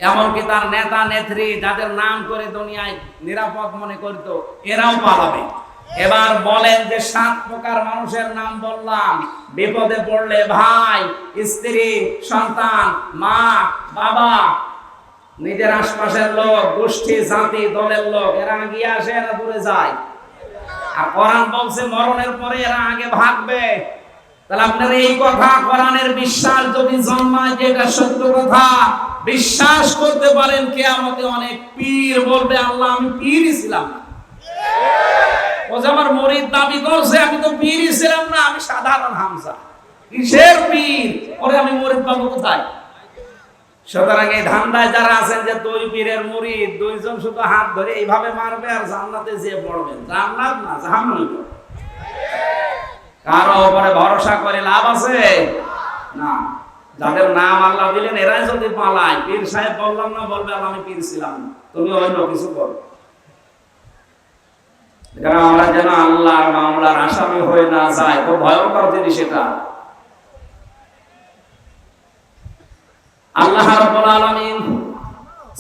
এমনকি তার নেতা নেত্রী যাদের নাম করে দুনিয়ায় নিরাপদ মনে করত, এরাও পালাবে। এবার বলেন যে 7 প্রকার মানুষের নাম বললাম, বিপদে পড়লে ভাই, স্ত্রী, সন্তান, মা, বাবা, নিজের আশপাশের লোক, গোষ্ঠী, জাতি, দলের লোক, এরা আগে আসে, এরা দূরে যায়। আর কোরআন বলছে মরণের পরে এরা আগে ভাগবে। তাহলে আপনার এই কথা, কোরআনের বিশ্বাস যদি জন্মায় যে এটা সত্য কথা, বিশ্বাস করতে পারেন কিয়ামতে অনেক পীর বলবে আল্লাহ আমি পীরই ছিলাম না। ও যে আমার মুরিদ দাবি করছে, আমি তো পীরই ছিলাম না, আমি সাধারণ হামজা। কিসের পীর? ওরে আমি মুরিদ পাবো কোথায়? সুতরাং এই ধান্দায় যারা আছেন যে দুই পীরের মুরিদ, দুইজন শুধু হাত ধরে এইভাবে মারবে আর জান্নাতে যেয়ে পড়বেন, জান্নাত না জাহান্নামে পড়বে। কারো উপরে ভরসা করে লাভ আছে না। যাদের নাম আল্লাহ দিলেন এরাই যদি পালায়, পীর সাহেব বললাম না, বলবে আল্লাহ আমি পীর ছিলাম না, তুমি অন্য কিছু করো। আমরা যেন আল্লাহর মামলার আসামি হয়ে না যায়, খুব ভয়ঙ্কর জিনিস এটা। আল্লাহ রাব্বুল আলামিন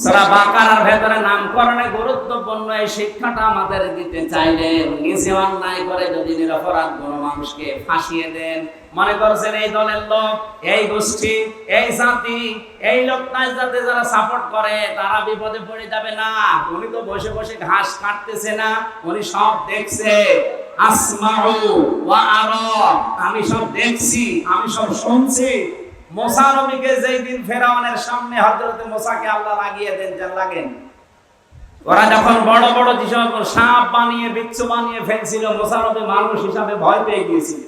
সূরা বাকারার ভেতরে নামকরণে গুরুত্বপূর্ণ এই শিক্ষাটা আমাদের দিতে চাইলেন। নিজে অন্যায় করে যদি নিরপরাধ কোনো মানুষকে ফাঁসিয়ে দেন, মনে করছেন এই দলের লোক, এই গোষ্ঠী, এই জাতি, এই লোকটাই যাতে যারা সাপোর্ট করে তারা বিপদে পড়ে যাবে না। উনি তো বসে বসে ঘাস কাটতেছে না, উনি সব দেখছে। আসমাউ ওয়া আরা, আমি সব দেখছি, আমি সব শুনছি। মুসা নবীকে যেই দিন ফেরাউনের সামনে হযরতে মুসাকে আল্লাহ লাগিয়ে দেন, যে লাগেন, ওরা যখন বড় বড় যেসব সাপ বানিয়ে, বিচ্ছু বানিয়ে ফেলছিল, মুসা নবী মানুষ হিসাবে ভয় পেয়ে গিয়েছিল।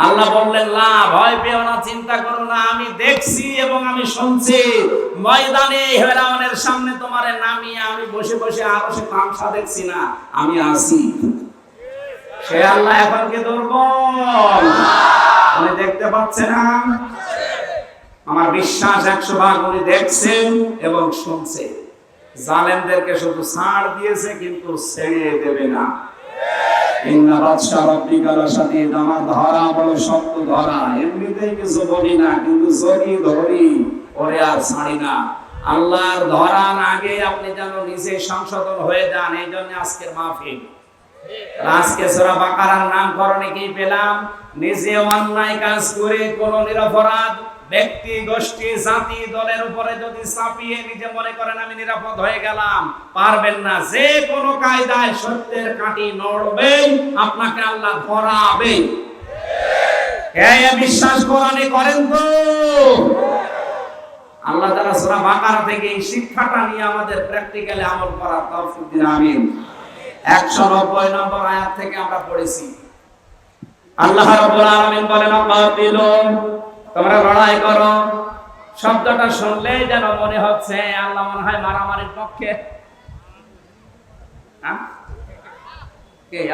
আল্লাহ বললেন না, ভয় পেও না, চিন্তা করো না, আমি দেখছি এবং আমি শুনছি। ময়দানে ফেরাউনের সামনে তোমারে নামিয়ে আমি বসে বসে আরশে তামসা দেখছি না, আমি আছি। সে আল্লাহ এখন কি দুর্বল? উনি দেখতে পাচ্ছে না? আমার বিশ্বাস 100 ভাগ উনি দেখছেন এবং শুনছে। জালেমদেরকে শুধু ছাড় দিয়েছে, কিন্তু ছেড়ে দেবে না। ইন্না বাদশা রাব্বিকা লাশাদীদ, আমার ধরা বড় শক্ত ধরা, এমনিতেই কিছু বলি না, কিন্তু যদি ধরি ওরে আর ছাড়ি না। আল্লাহর ধরার আগে আপনি যেন নিজে সংশোধন হয়ে যান, এই জন্য আজকের মাহফিল। আজকে সূরা বাকারার নামকরণে কি পেলাম? নিজে অন্যায় কাজ করে কোন নিরপরাধ ব্যক্তি, গোষ্ঠী, জাতি, দলের উপরে যদি চাপিয়ে নিজে মনে করেন আমি নিরাপদ হয়ে গেলাম, পারবেন না। যে কোনো কায়দায় সত্যের কাঁটি নড়বেই, আপনাকে আল্লাহ ধরাবে। বিশ্বাস কোরআনে করেন তো? আল্লাহ তাআলা সূরা বাকারা থেকে এই শিক্ষাটা নিয়ে আমাদের প্র্যাকটিক্যালি আমল করার তৌফিক দিন, আমিন। 190 নম্বর আয়াত থেকে আমরা পড়েছি, আল্লাহ রাব্বুল আলামিন বলেন কাতিলু, তোমরা লড়াই করো। শব্দটা শুনলেই যেন মনে হচ্ছে আল্লাহ মনে হয় মারামারির পক্ষে।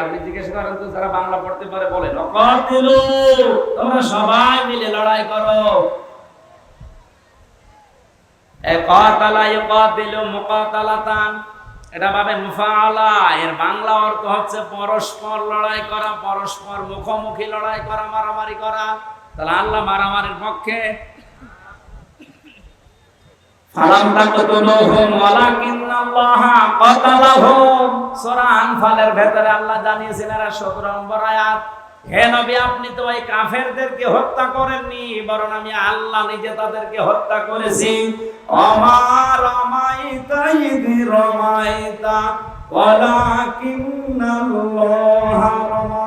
আপনি জিজ্ঞেস করেন তো, যারা বাংলা পড়তে পারে বলেন কাতিলু, তোমরা সবাই মিলে লড়াই করো। কাতালা ইউকাতিলু মুকাতালাতান, এটা ভাবে মুফাআলা, এর বাংলা অর্থ হচ্ছে পরস্পর লড়াই করা, পরস্পর মুখোমুখি লড়াই করা, মারামারি করা। তাহলে আল্লাহ মারামারির পক্ষে। ফালাম তাকতুলুহুম ওয়ালাকিন্নাল্লাহা কাতালাহুম, সূরা আনফালের ভেতরে আল্লাহ জানিয়েছেন, এরা 17 নম্বর আয়াত, হে নবী আপনি তো এই কাফেরদেরকে হত্যা করেননি, বরং আমি আল্লাহ নিজে তাদেরকে হত্যা করেছি। ওমা রামাইতা ইয রামাইতা ওয়ালাকিন্নাল্লাহা রামা,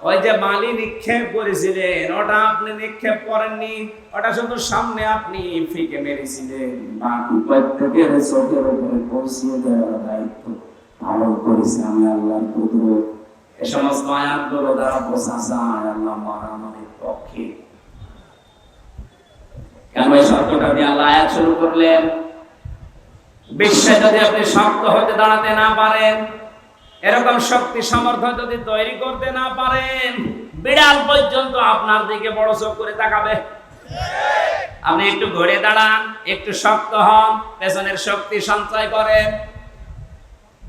ওই যে বালি নিক্ষেপ করেছিলেন ওটা আপনি নিক্ষেপ করেননি, ওটা শুধু সামনে আপনি ফিকে মেরেছিলেন। বাকি প্রত্যেকের চোখের উপরে পৌঁছিয়ে দেওয়ার দায়িত্ব পালন করেছি আমি, আল্লাহর কুদরত। এই সমস্ত আয়াতগুলো দ্বারা বোঝা যায় আল্লাহ মারামারির পক্ষে। কেন এই শব্দটা দিয়ে আল্লাহ আয়াত শুরু করলেন? বিশ্বে যদি আপনি শক্ত হতে দাঁড়াতে না পারেন, এরকম শক্তি সামর্থ্য যদি তৈরি করতে না পারেন, বিড়াল পর্যন্ত আপনার দিকে বড় চোখ করে তাকাবে। আপনি একটু ঘুরে দাঁড়ান, একটু শক্ত হন, পেছনের শক্তি সঞ্চয় করেন।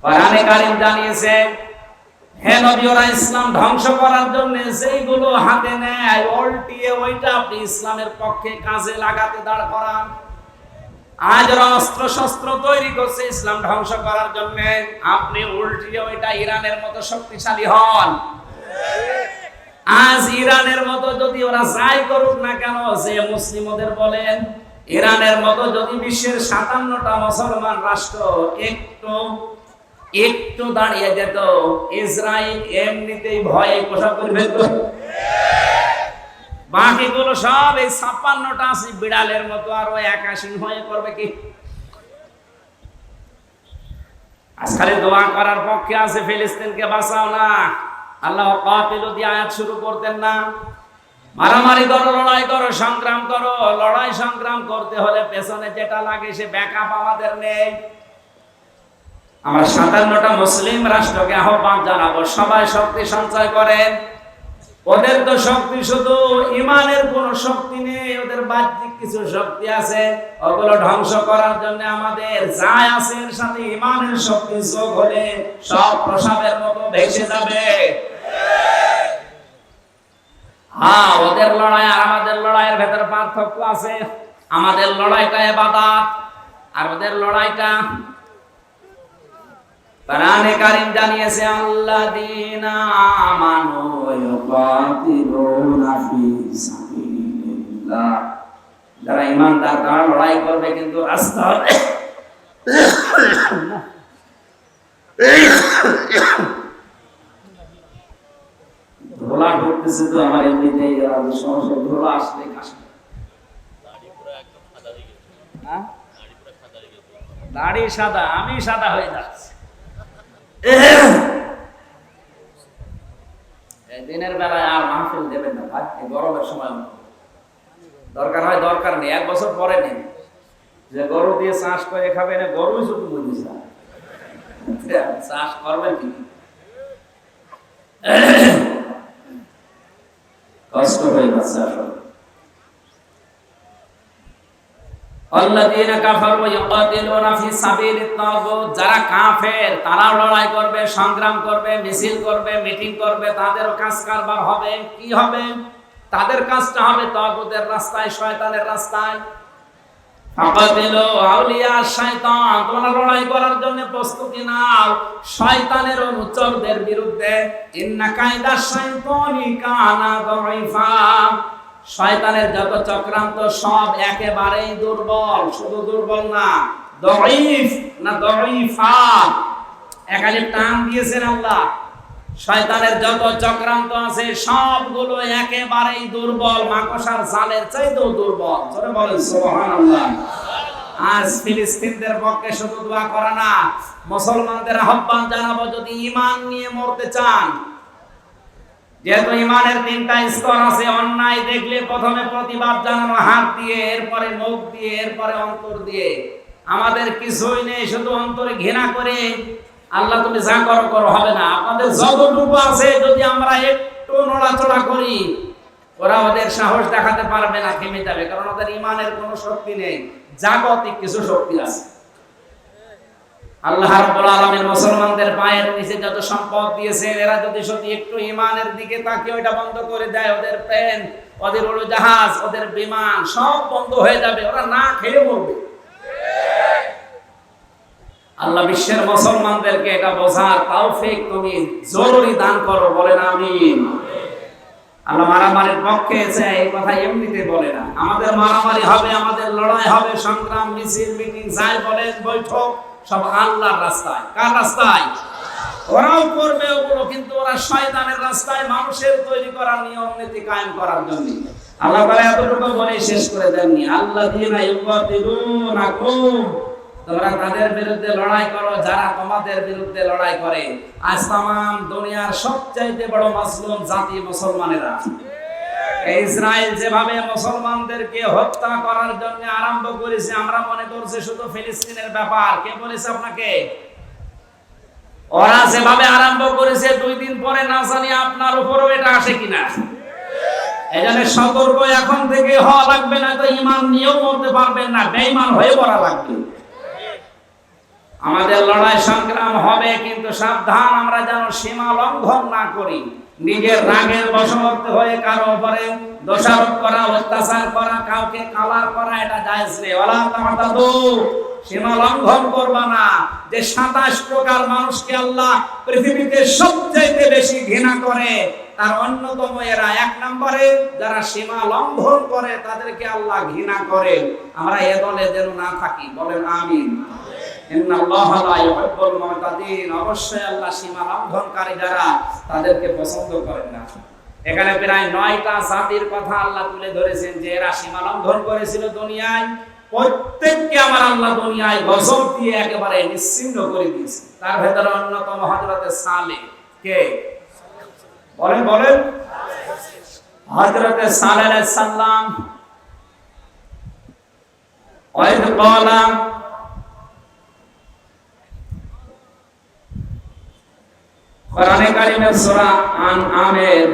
কোরআনে কারীম জানিয়েছে, হে নবী, ওরা ইসলাম ধ্বংস করার জন্য যেইগুলো হাতে নেয় উল্টিয়ে ওইটা আপনি ইসলামের পক্ষে কাজে লাগাতে দাঁড় করান। আজ ওরা অস্ত্র শস্ত্র তৈরি করছে ইসলাম ধ্বংস করার জন্য, আপনি উল্টিয়ে ওইটা ইরানের মতো শক্তিশালী হন। আজ ইরানের মতো যদি ওরা যাই করুক না কেন, যে মুসলিম ওদের বলেন, ইরানের মতো যদি বিশ্বের 57টা মুসলমান রাষ্ট্র একটু দাঁড়িয়ে যেত, ইসরায়েল এমনিতেই ভয়ে পোশাক করে ফেলত। বাকিগুলো সব এই 56টা আছে বিড়ালের মতো, আরো 81 হয়ে করবে কি? আজকাল দোয়া করার পক্ষে আছে, ফিলিস্তিনকে বাঁচাও না, আল্লাহ কাতিলু দিয়ে আয়াত শুরু করতেন না? মারামারি করো, লড়াই করো, সংগ্রাম করো। লড়াই সংগ্রাম করতে হলে পেছনে যেটা লাগে সে ব্যাকআপ আমাদের নেই। আমরা 57টা মুসলিম রাষ্ট্রকে আহ্বান জানাবো, সবাই শক্তি সঞ্চয় করেন। ওদের তো শক্তি শুধু ইমানের কোনো শক্তি নেই, ওদের বাহ্যিক কিছু শক্তি আছে, ওগুলো ধ্বংস করার জন্য আমাদের যা আছে এর সাথে ইমানের শক্তি যোগ হলে সব প্রসাবের মতো ভেসে যাবে। হ্যাঁ, ওদের লড়াই আর আমাদের লড়াইয়ের ভেতর পার্থক্য আছে। আমাদের লড়াইটা ইবাদত আর ওদের লড়াইটা, কোরআনে কারীম জানিয়েছে, আল্লাযীনা আমানু ইউকাতিলুনা ফি সাবিলিল্লাহ, যারা ঈমানদার তারা লড়াই করবে কিন্তু রাস্তায়। ধোলা ঢুকতেছে তো আমার এমনিতেই সমস্যা, ধোলা আসলে কাশি। দাড়ি সাদা, আমি সাদা হয়ে যাচ্ছি। দিনের বেলায় আর মাহফিল দেবেন না ভাই, গরমের সময় দরকার হয়, দরকার নেই, 1 বছর পরে নেই। যে গরু দিয়ে চাষ করে খাবে না, গরুই শুধু বুঝিস চাষ করবেন কি? কষ্ট হয়ে যাচ্ছে আসলে। আল্লাযীনা কাফারু ইউকাতিলুনা ফি সাবিলিত তাগুত, যারা কাফের তারা লড়াই করবে, সংগ্রাম করবে, মিছিল করবে, মিটিং করবে। তাদেরও কাজ কারবার হবে, কি হবে? তাদের কাজটা হবে তাগুতের রাস্তায়, শয়তানের রাস্তায়। ফাকাতিলু আউলিয়া শাইতান, তোমরা লড়াই করার জন্য প্রস্তুতি নাও শয়তানের অনুচরদের বিরুদ্ধে। ইন্না কায়দাশ শাইতানি কানা দাঈফা, শয়তানের যত চক্রান্ত সব একেবারেই দুর্বল। শুধু দুর্বল না, দাঈফ না, দাঈফা, একালি টান দিয়েছেন আল্লাহ। শয়তানের যত চক্রান্ত আছে সবগুলো একেবারেই দুর্বল, মাকড়সার জালের চাইতেও দুর্বল। জোরে বলেন সুবহানাল্লাহ। আজ ফিলিস্তিনদের পক্ষে শুধু দোয়া করা না, মুসলমানদের আহ্বান জানাবো, যদি ঈমান নিয়ে মরতে চান, যেহেতু ঈমানের 3টা স্তর আছে, অন্যায় দেখলে প্রথমে প্রতিবাদ জানানো হাত দিয়ে, এরপরে মুখ দিয়ে, এরপরে অন্তর দিয়ে। আমাদের কিছুই নেই, শুধু অন্তরে ঘৃণা করে আল্লাহ তুমি যা করো করো, হবে না। আপনাদের যতটুকু আছে যদি আমরা একটু নড়াচড়া করি, ওরা ওদের সাহস দেখাতে পারবে না, থেমে যাবে, কারণ ওদের ঈমানের কোনো শক্তি নেই, জাগতিক কিছু শক্তি আছে। আল্লাহ রাব্বুল আলামিন মুসলমানদের পায়ের নিচে যত সম্পদ দিয়েছেন, এরা যদি সত্যি একটু ঈমানের দিকে তাকিয়ে ওইটা বন্ধ করে দেয়, ওদের প্লেন, ওদের উড়োজাহাজ, ওদের বিমান সব বন্ধ হয়ে যাবে, ওরা না খেয়ে মরবে। আল্লাহ বিশ্বের মুসলমানদেরকে এটা বোঝার তৌফিক তুমি জরুরি দান করো, বলেন আমিন। আল্লাহ মারামারির পক্ষে এই কথা এমনিতে বলে না। আমাদের মারামারি হবে, আমাদের লড়াই হবে, সংগ্রাম, মিছিল, মিটিং, যাই বলেন, বৈঠক, সব আল্লাহর রাস্তায়। কার রাস্তায়? ওরাও করবে ওগুলো, কিন্তু ওরা শয়তানের রাস্তায়, মানুষের তৈরি করা নিয়ম নীতি কায়েম করার জন্য। আল্লাহ তাআলা এতটুকু বলে শেষ করে দেননি, আল্লাযীনা ইউকাতিলুনাকুম, তোমরা তাদের বিরুদ্ধে লড়াই করো যারা তোমাদের বিরুদ্ধে লড়াই করে। আজ তামাম দুনিয়ার সবচাইতে বড় মাসলুম জাতি মুসলমানেরা। ইসরায়েল যেভাবে মুসলমানদেরকে হত্যা করার জন্য আরম্ভ করেছে, আমরা মনে করছি শুধু ফিলিস্তিনের ব্যাপার। কে বলেছে আপনাকে? ওরা যেভাবে আরম্ভ করেছে 2 দিন পরে না জানি আপনার উপরও এটা আসে কিনা। এজন্য সতর্ক এখন থেকে হওয়া লাগবে, না তো ঈমান নিয়েও মরতে পারবেন না, বেঈমান হয়ে মরা লাগবে। আমাদের লড়াই সংগ্রাম হবে, কিন্তু সাবধান আমরা যেন সীমা লঙ্ঘন না করি। নিজের রাগের বশবর্তী হয়ে কারো উপরে দোষারোপ করা, অত্যাচার করা, কাউকে কালার করা, এটা জায়েজ নেই। ওয়ালা তামাতাদু, সীমা লঙ্ঘন করবা না। যে 27 প্রকার মানুষকে আল্লাহ পৃথিবীতে সবচেয়ে বেশি ঘৃণা করে, তার অন্যতম এরা। 1 নম্বরে যারা সীমা লঙ্ঘন করে তাদেরকে আল্লাহ ঘৃণা করে। আমরা এ দলে যেন না থাকি, বলেন আমিন। ইন্নাল্লাহা লা ইউহিব্বুল মুতাদিন, অবশ্যই আল্লাহ সীমা লঙ্ঘনকারী যারা, তাদেরকে পছন্দ করেন না। এখানে প্রায় 9টা জাতির কথা আল্লাহ তুলে ধরেছেন যে এরা সীমা লঙ্ঘন করেছিল দুনিয়ায়। প্রত্যেককে আমার আল্লাহ দুনিয়ায় গজব দিয়ে একেবারে নিশ্চিহ্ন করে দিয়েছে। তার ভেতরে অন্যতম হযরতে সালেহ। কে বলেন বলেন? হযরতে সালেহ আলাইহিস সালাম। ওয়াইদ ক্বালা, কোরআনে কারিমের সূরা আনআমের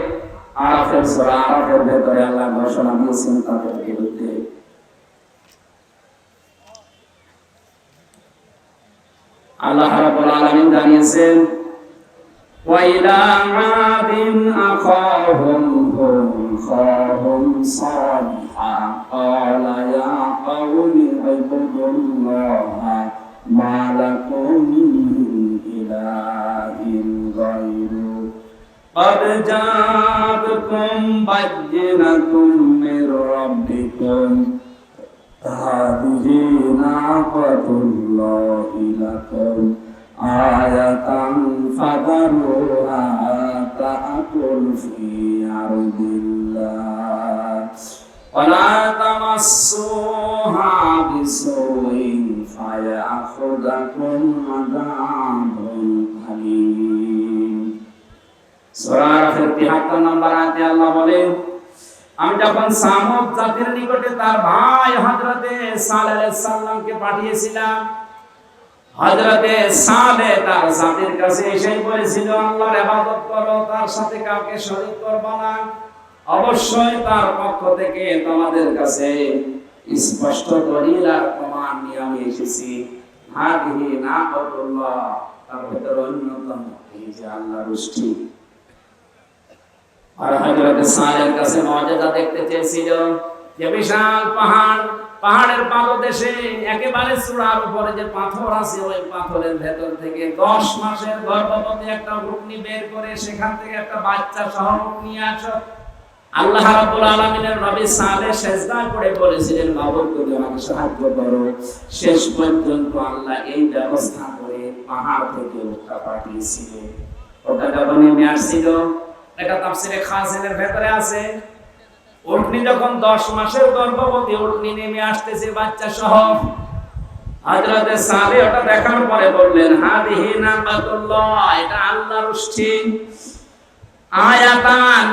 আরাফের সূরা আরাফের ভেতরে আল্লাহ ঘোষণা দিয়েছেন তাদের বিরুদ্ধে। আল্লাহ রাব্বুল আলামিন জানিয়েছেন, ওয়া ইলা আদিন আখাহুম খাহুম সালিহা ক্বালা ইয়া কওমি ইবুদুল্লাহা মা লাকুম মিন ইলাহিন গায়রু قد جاءتكم بينة من ربكم هذه ناقة الله لكم آية فذروها تأكل في أرض الله ولا تمسوها بسوء فيأخذكم عذاب أليم। সূরা আরাফের 73 নম্বর আয়াতে আল্লাহ বলেন, আমি যখন সামুদ জাতির নিকটে তার ভাই হযরতে সালেহ আলাইহিস সালামকে পাঠিয়েছিলাম, হযরতে সালেহ তার জাতির কাছে এসে বলেছিল, আল্লাহর ইবাদত করো, তার সাথে কাউকে শরীক করবে না। অবশ্যই তার পক্ষ থেকে তোমাদের কাছে স্পষ্ট দলিল আর প্রমাণ নিয়ে আমি এসেছি। হাদিহি নাকাতুল্লাহ, তার ভিতরে অন্যতম এই যে আল্লাহর উষ্টি। আর হযরতে সালেহের কাছে মুজিজা দেখতে চেয়েছিল, যে বিশাল পাহাড়, পাহাড়ের পাদদেশে একেবারে চূড়ার উপরে যে পাথর আছে, ওই পাথরের ভেতর থেকে 10 মাসের গর্ভবতী একটা উটনি বের করে সেখান থেকে একটা বাচ্চা সহ নিয়ে আসো। আল্লাহ রাব্বুল আলামিনের নবী সালেহ সিজদা করে বলেছিলেন, মাবুদ তুমি আমাকে সাহায্য করো। শেষ পর্যন্ত আল্লাহ এই ব্যবস্থা করে পাহাড় থেকে উটটা পাঠিয়েছিলেন। ওটা যখন নেমে আসছিল, এটা তাফসীরে খাজিনের ভেতরে আছে, উটনি যখন 10 মাসের গর্ভবতী উটনি নেমে আসতেছে বাচ্চা সহ, হযরতে সালেহ ওটা দেখার পরে বললেন, হাদিহি নাকাতুল্লাহ, এটা আল্লাহর উষ্টি। আয়াতান,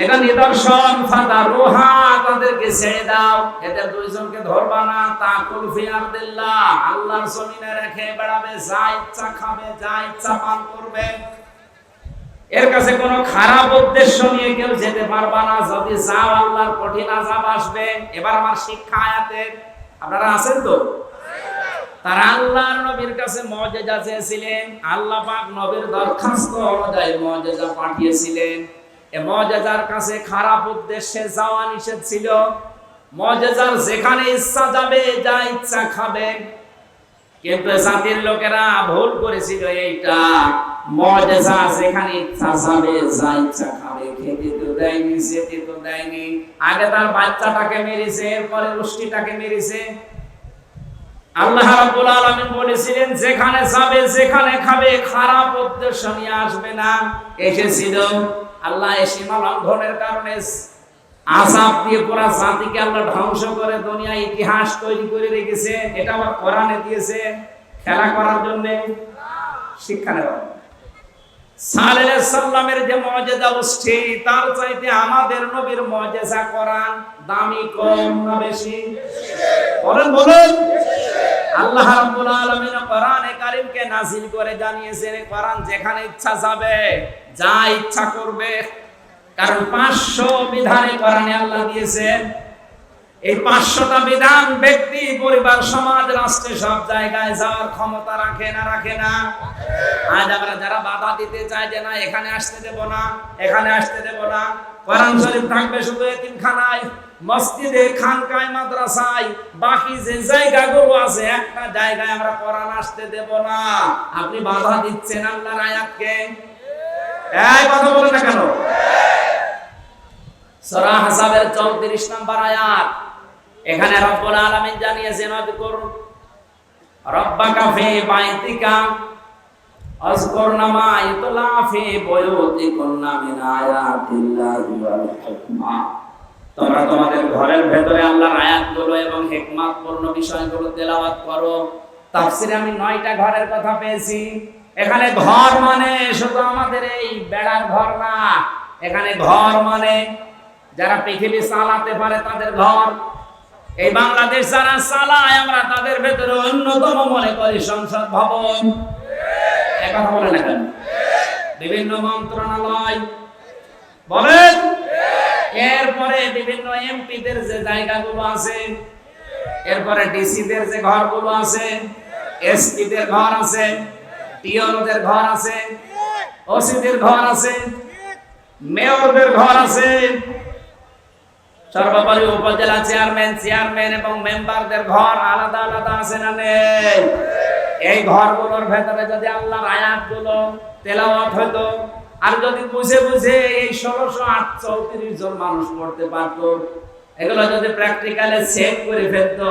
এটা নিদর্শন, ফাদারুহা, তাদেরকে ছেড়ে দাও, এদের দুইজনকে ধরবা না। তাকুল ফি আরদিল্লাহ, আল্লাহর জমিনে রেখে বেড়াবে, যা ইচ্ছা খাবে, যা ইচ্ছা পান করবে। এর কাছে কোনো খারাপ উদ্দেশ্য নিয়ে কেউ যেতে পারবা না। যদি যাও আল্লাহর কঠিন আযাব আসবে। এবার আমার শিক্ষা আয়াতে, আপনারা আছেন তো? তারা আল্লাহর নবীর কাছে মুজিজা চেয়েছিলেন, আল্লাহ পাক নবীর দরখাস্ত অনুযায়ী মুজিজা পাঠিয়েছিলেন। এই মুজিজার কাছে খারাপ উদ্দেশ্যে যাওয়া নিষেধ ছিল। মুজিজার যেখানে ইচ্ছা যাবে, যা ইচ্ছা খাবে। কিন্তু জাতির লোকেরা ভুল করেছিল এইটা, মুজিজা যেখানে ইচ্ছা যাবে, যা ইচ্ছা খাবে, খেতে তো দেয়নি, যেতে তো দেয়নি। আগে তার বাচ্চাটাকে মেরেছে, এরপরে উষ্টিটাকে মেরেছে। আল্লাহ রাব্বুল আলামিন বলেছিলেন, যেখানে যাবে, যেখানে খাবে, খারাপ উদ্দেশ্য নিয়ে আসবে না। এসেছিল আল্লাহ এই সীমা লঙ্ঘনের কারণে আযাব দিয়ে পুরো জাতিকে আল্লাহ ধ্বংস করে দুনিয়া ইতিহাস তৈরি করে রেখেছে। এটা আবার কোরআনে দিয়েছে খেলা করার জন্য, শিক্ষা নেওয়ার। সালেহ আলাইহিস সালামের যে মুজিজা উষ্টি, তার চাইতে আমাদের নবীর মুজিজা কোরআন দামি, কম না বেশি? বলেন বলেন। আল্লাহ রাব্বুল আলামিন কোরআনে কারীমকে নাযিল করে জানিয়েছেন, কোরআন যেখানে ইচ্ছা যাবে, যা ইচ্ছা করবে। কারণ 500 বিধানে কোরআনে আল্লাহ দিয়েছেন। এই 500টা বিধান ব্যক্তি, পরিবার, সমাজ, রাষ্ট্রে সব জায়গায় যাওয়ার ক্ষমতা রাখে না? রাখে না? আজ আমরা যারা বাধা দিতে চাই যে না এখানে আসতে দেব না, এখানে আসতে দেব না, কোরআন শরীফ থাকবে শুধু এতিমখানায়, মসজিদে, খানকায়, মাদ্রাসায়, বাকি যে জায়গাগুলো আছে একটা জায়গায় আমরা কোরআন আসতে দেব না, আপনি বাধা দিচ্ছেন আল্লাহর আয়াতকে। এই কথা বলে না কেন? সূরা আহজাবের 34 নম্বর আয়াত, এখানে রব্বুল আলামিন জানিয়েছেন আযকুর রাব্বাকা ফি বাইতিকা আযকুরনা মা ইতলা ফি বুয়ুতিকুন্না মিন আয়াতিল্লাহি ওয়াল হিকমা। তোমরা তোমাদের ঘরের ভেতরে আল্লাহর আয়াতগুলো এবং হিকমতপূর্ণ বিষয়গুলো তেলাওয়াত করো। তাফসিরে আমি 9টা ঘরের কথা পেয়েছি। এখানে ঘর মানে শুধু আমাদের এই বেড়ার ঘর না, এখানে ঘর মানে যারা পৃথিবী চালাতে পারে তাদের ঘর। এই বাংলাদেশ যারা চালায় আমরা তাদের ভেতরে অন্যতম মনে করি সংসদ ভবন। কথা বলে না কেন? বিভিন্ন মন্ত্রণালয় বলেন, এরপরে বিভিন্ন এমপিদের যে জায়গাগুলো আছে, এরপরে ডিসিদের যে ঘরগুলো আছে, এসপিদের ঘর আছে, টিওদের ঘর আছে, ওসিদের ঘর আছে, মেয়রদের ঘর আছে, সর্বোপরি উপজেলা চেয়ারম্যান এবং মেম্বারদের ঘর আলাদা আলাদা আছে না নেই? এই ঘরগুলোর ভেতরে যদি আল্লাহর আয়াতগুলো তেলাওয়াত হতো, আর যদি বুঝে বুঝে এই 1638 জন মানুষ পড়তে পারতো, এগুলো যদি প্র্যাকটিক্যালে চেক করে ফেলতো,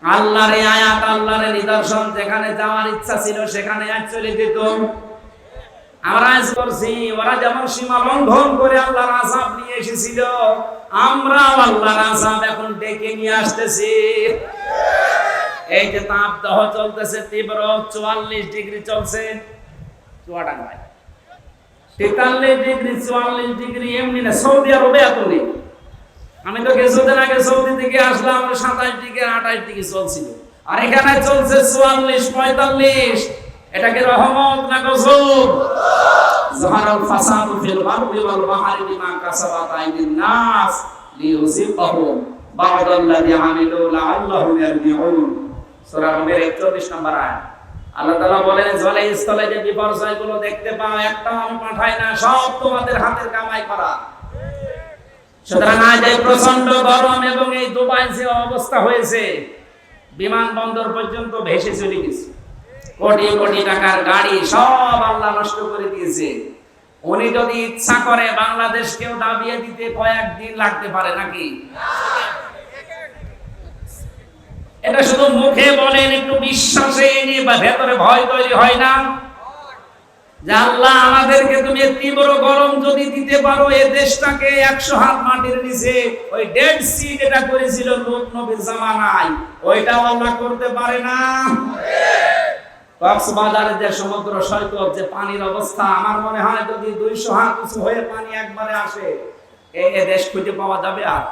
আল্লাহর এই আয়াত, আল্লাহর নিদর্শন যেখানে যাওয়ার ইচ্ছা ছিল সেখানে চলে যেত। আমরা আজ করছি, ওরা যেমন সীমা লঙ্ঘন করে আল্লাহর আযাব নিয়ে এসেছিল, আমরা আল্লাহর আযাব এখন ডেকে নিয়ে আসতেছি। এই যে তাপদাহ চলতেছে তীব্র, 44 ডিগ্রি চলছে চুয়াডাঙ্গায়, 43 ডিগ্রি, 44 ডিগ্রি, এমনি না সৌদি আরবে এত নেই। আমি তো কিছুদিন আগে সৌদি থেকে আসলাম, 27 ডিগ্রি 28 ডিগ্রি চলছিল, আর এখানে চলছে 44 45। এটা কি রহমত না গজব? যাহারাল ফাসাদু ফিল বাররি ওয়াল বাহরি বিমা কাসাবাত আইদিন নাস লিইউযিকাহুম বা'দাল্লাযী আমিলু লাআল্লাহুম ইয়ারজিউন। সূরা রুমের 41 নম্বর আয়াত। আল্লাহ তাআলা বলেন, জলে স্থলে যে বিপর্যয়গুলো দেখতে পাও একটাও আমি পাঠাই না, সব তোমাদের হাতের কামাই করা। সুতরাং আজ এই প্রচন্ড গরম এবং এই দুবাই যে অবস্থা হয়েছে, বিমানবন্দর পর্যন্ত ভেসে চলে গেছে, কোটি কোটি টাকার গাড়ি সব আল্লাহ নষ্ট করে দিয়েছে। উনি যদি ইচ্ছা করে বাংলাদেশকেও দাবিয়ে দিতে কয়েকদিন লাগতে পারে নাকি? এটা শুধু মুখে বলেন, একটু বিশ্বাসে নিয়ে ভেতরে ভয় তৈরি হয় না যে আল্লাহ আমাদেরকে তুমি তীব্র গরম যদি দিতে পারো, এই দেশটাকে 100 হাত মাটির নিচে ওই ডেড সি যেটা করেছিল লূত নবীর জামানায়, ওইটাও আল্লাহ করতে পারে না? কক্সবাজারের যে সমুদ্র সৈকত, যে পানির অবস্থা, আমার মনে হয় যদি 200 হাত উঁচু হয়ে পানি একবারে আসে, এই দেশ খুঁজে পাওয়া যাবে? আর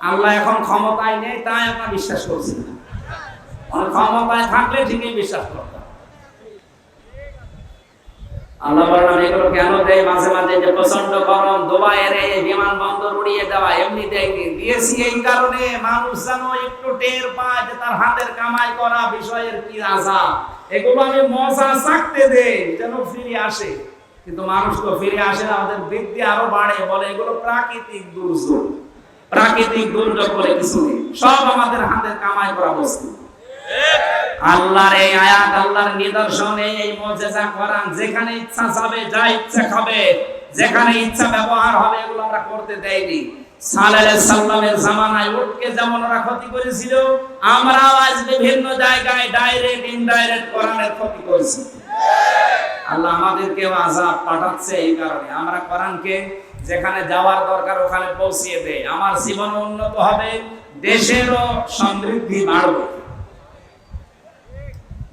আল্লাহ এখন ক্ষমতায় নেই তাই আমরা বিশ্বাস করছি না, ক্ষমতায় থাকলে ঠিকই বিশ্বাস করতাম। আল্লাহ বলেন, আমি এগুলো কেন দেয় মাঝে মাঝে, যে প্রচন্ড গরম, দুবাইয়ের এই বিমানবন্দর উড়িয়ে দেওয়া এমনি দিয়েছি এই কারণে মানুষ যেন একটু টের পায় যে তার হাতের কামাই করা বিষয়ের কি আযাব। এগুলো আমি মজা চাকতে দেই যেন ফিরে আসে, কিন্তু মানুষ তো ফিরে আসে না, আমাদের বৃদ্ধি আরো বাড়ে, বলে এগুলো প্রাকৃতিক দুর্যোগ। প্রাকৃতিক দুর্যোগ বলে কিছু নেই, সব আমাদের হাতের কামাই করা বস্তু। আল্লাহর এই আয়াত, আল্লাহর নিদর্শন, এই মুজিজা কোরআন, যেখানে ইচ্ছা যাবে, যা ইচ্ছা খাবে, যেখানে ইচ্ছা ব্যবহার হবে, এগুলো আমরা করতে দেইনি। সালেহ আলাইহিস সালামের জামানায় উটকে যেমন ওরা ক্ষতি করেছিল, আমরাও আজ বিভিন্ন জায়গায় ডাইরেক্ট ইনডাইরেক্ট কোরআনের ক্ষতি করেছি। আল্লাহ আমাদেরকে আযাব পাঠাচ্ছে এই কারণে আমরা কোরআনকে যেখানে যাওয়ার দরকার ওখানে পৌঁছিয়ে দেই। আমার জীবন উন্নত হবে, দেশেরও সমৃদ্ধি বাড়বে।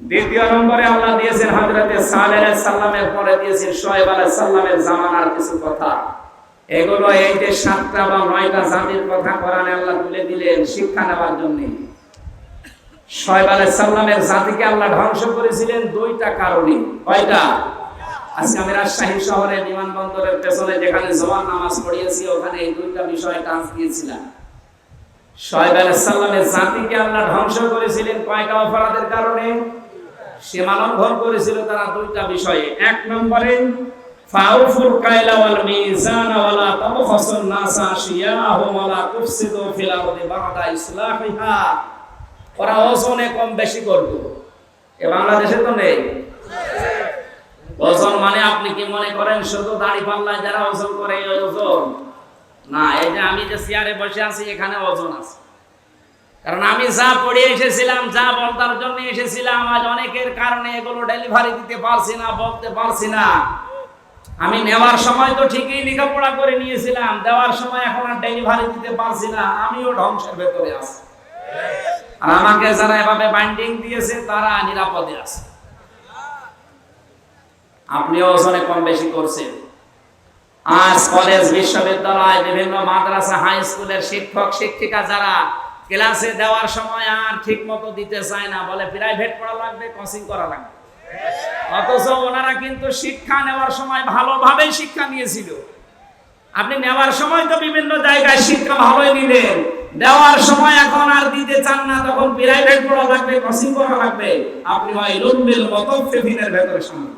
দ্বিতীয় নম্বরে আল্লাহ দিয়েছেন হযরত সালেহ আলাইহিস সালামের পরে দিয়েছেন শুআয়ব আলাইহিস সালামের জামানার কিছু কথা। এগুলো এই যে 7টা বা 9টা জাতির কথা কোরআনে আল্লাহ তুলে দিলেন শিক্ষা নেওয়ার জন্য। শুআয়ব আলাইহিস সালামের জাতিকে আল্লাহ ধ্বংস করেছিলেন 2টা কারণে। কয়টা? আজকে আমি রাজশাহী শহরে বিমানবন্দরের পেছনে যেখানে জোয়ার নামাজ পড়িয়েছি ওখানে এই দুইটা বিষয় টাচ দিয়েছিলাম। শোয়েব আলাইহিস সালামের জাতিকে আল্লাহ ধ্বংস করেছিলেন কয়টা অপরাধের কারণে? সীমা লঙ্ঘন করেছিল তারা দুইটা বিষয়ে। এক নম্বরে ফাউফুল কাইলা ওয়াল মিজান ওয়ালা তাবখাসুন নাসা আশিয়াহুম ওয়ালা তুফসিদু ফিল আরদি বা'দা ইসলাহিহা। ওরা ওজনে কম বেশি করত। এ বাংলাদেশে তো নেই। ওজন মানে আপনি কি মনে করেন শুধু দাড়ি পাল্লায় যারা ওজন করে এই ওজন? না, এই যে আমি যে চেয়ারে বসে আছি এখানে ওজন আছে। কারণ আমি যা পড়ে এসেছিলাম, যা বলতার জন্য এসেছিলাম, আজ অনেকের কারণে এগুলো ডেলিভারি দিতে পারছি না, বলতে পারছি না। আমি নেওয়ার সময় তো ঠিকই লেখাপড়া করে নিয়েছিলাম, দেওয়ার সময় এখন আর ডেলিভারি দিতে পারছি না। আমিও ধ্বংসের ভেতরে আছি। আর আমাকে যারা এভাবে বাইন্ডিং দিয়েছে তারা নিরাপদে আছে। আপনিও ওজনে কম বেশি করছেন। আজ কলেজ, বিশ্ববিদ্যালয়, বিভিন্ন মাদ্রাসা, হাই স্কুলের শিক্ষক শিক্ষিকা যারা ক্লাসে দেওয়ার সময় আর ঠিক মতো দিতে চায় না, বলে প্রাইভেট পড়া লাগবে, কোচিং করা লাগবে। অথচ ওনারা কিন্তু শিক্ষা নেওয়ার সময় ভালোভাবেই শিক্ষা নিয়েছিল। আপনি নেওয়ার সময় তো বিভিন্ন জায়গায় শিক্ষা ভালোই নিলেন, দেওয়ার সময় এখন আর দিতে চান না, তখন প্রাইভেট পড়া লাগবে, কোচিং করা লাগবে। আপনি ওই লুম্বিল মুতাফফিফিনের ভেতরে শামিল।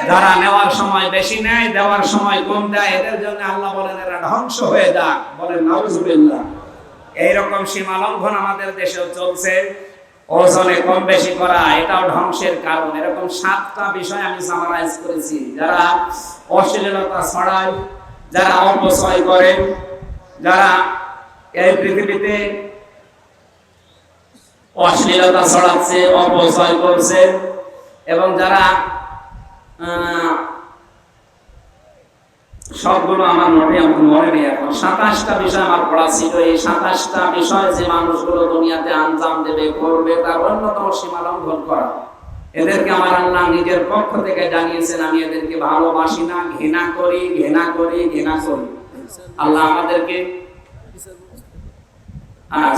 যারা নেওয়ার সময় বেশি নেয়, দেওয়ার সময় কম দেয়, এদের জন্য আল্লাহ বলেন এরা ধ্বংস হয়ে যাক। বলেন নাউজুবিল্লাহ। এইরকম সীমা লঙ্ঘন আমাদের দেশেও চলছে। ওজনে কম বেশি করা এটাও ধ্বংসের কারণ। এরকম 7টা বিষয় আমি সামারাইজ করেছি। যারা অশ্লীলতা ছড়ায়, যারা অপচয় করে, যারা এই পৃথিবীতে অশ্লীলতা ছড়াচ্ছে, অপচয় করছে, এবং যারা সবগুলো আমার নোটে মনে নেই এখন। 27টা বিষয় আমার পড়া ছিল। এই 27টা বিষয় যে মানুষগুলো দুনিয়াতে আঞ্জাম দেবে, করবে, তার অন্যতম সীমা লঙ্ঘন করা। এদেরকে আমার আল্লাহ নিজের পক্ষ থেকে জানিয়েছেন, আমি এদেরকে ভালোবাসি না, ঘৃণা করি, ঘৃণা করি, ঘৃণা করি। আল্লাহ আমাদেরকে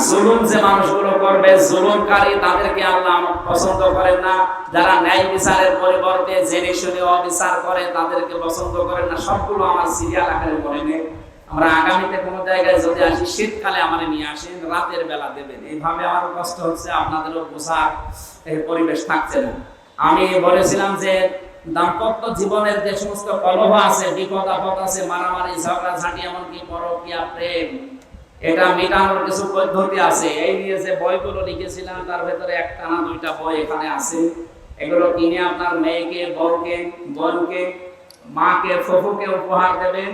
জুলুম যে মানুষগুলো করবে, জুলুমকারী, তাদেরকে আল্লাহ পছন্দ করেন না। যারা ন্যায় বিচারের পরিবর্তে জেনে শুনে অবিচার করে তাদেরকে পছন্দ করেন না। সবগুলো আমার সিরিয়াল আকারে মনে নেই। আমরা আগামীতে কোনো জায়গায় যদি আসি, শীতকালে আমার নিয়ে আসেন, রাতের বেলা দেবেন। এইভাবে আমার কষ্ট হচ্ছে, আপনাদেরও বোঝার পরিবেশ থাকছে না। আমি বলেছিলাম যে দাম্পত্য জীবনের যে সমস্ত কলহ আছে, বিপদ আপদ আছে, মারামারি, ঝগড়া ঝাঁটি, এমনকি পরকীয়া, প্রেম, এটা মেটানোর কিছু পদ্ধতি আছে। এই নিয়ে যে বইগুলো লিখেছিলাম তার ভেতরে 1টা না 2টা বই এখানে আছে। এগুলো কিনে আপনার মেয়েকে, বউকে, বোনকে, মাকে, ফুফুকে উপহার দেবেন।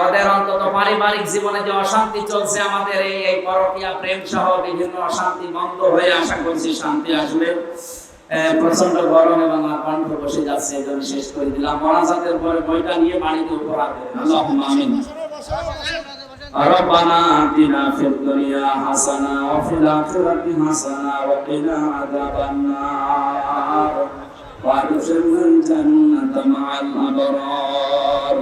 ওদের অন্তত পারিবারিক জীবনে যে অশান্তি চলছে আমাদের, এই পরকীয়া, প্রেম সহ বিভিন্ন অশান্তি বন্ধ হয়ে আশা করছি শান্তি আসবে। প্রচন্ড গরম এবং আমার কণ্ঠ বসে যাচ্ছে, এই জন্য শেষ করে দিলাম। মোনাজাতের পরে বইটা নিয়ে বাড়িতে উপহার দেবেন। আল্লাহুম্মা আমিন। ربنا آتنا في الدنيا حسنة وفي الآخرة حسنة وقنا عذاب النار وادخلنا الجنة مع الأبرار।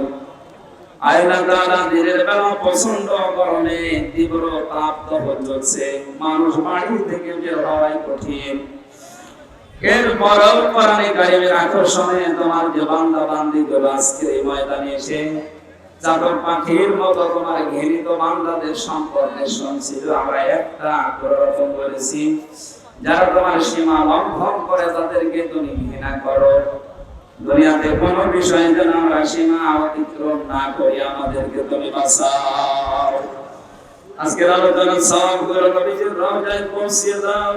আয়না দ্বারা দিনের বেলা প্রচন্ড গরমে তীব্র তাপ তখন চলছে, মানুষ বাড়ি থেকে বের হওয়াই কঠিন। এরপরেও কোরআনে কারিমের আকর্ষণে তোমার যে বান্দা বান্দীগুলো আজকের এই ময়দানে এসে চাতক পাখির মতো তোমার ঘৃণিত বান্দাদের সম্পর্কে শুনছিল। আমরা একটা রকম বলেছি, যারা তোমার সীমা লঙ্ঘন করে তাদেরকে তুমি ঘৃণা করো। দুনিয়াতে কোনো বিষয়ে যেন আমরা সীমা অতিক্রম না করি, আমাদেরকে তুমি বাঁচাও। আজকের আলোচনার সবগুলো নবীজির রওজায় পৌঁছিয়ে দাও।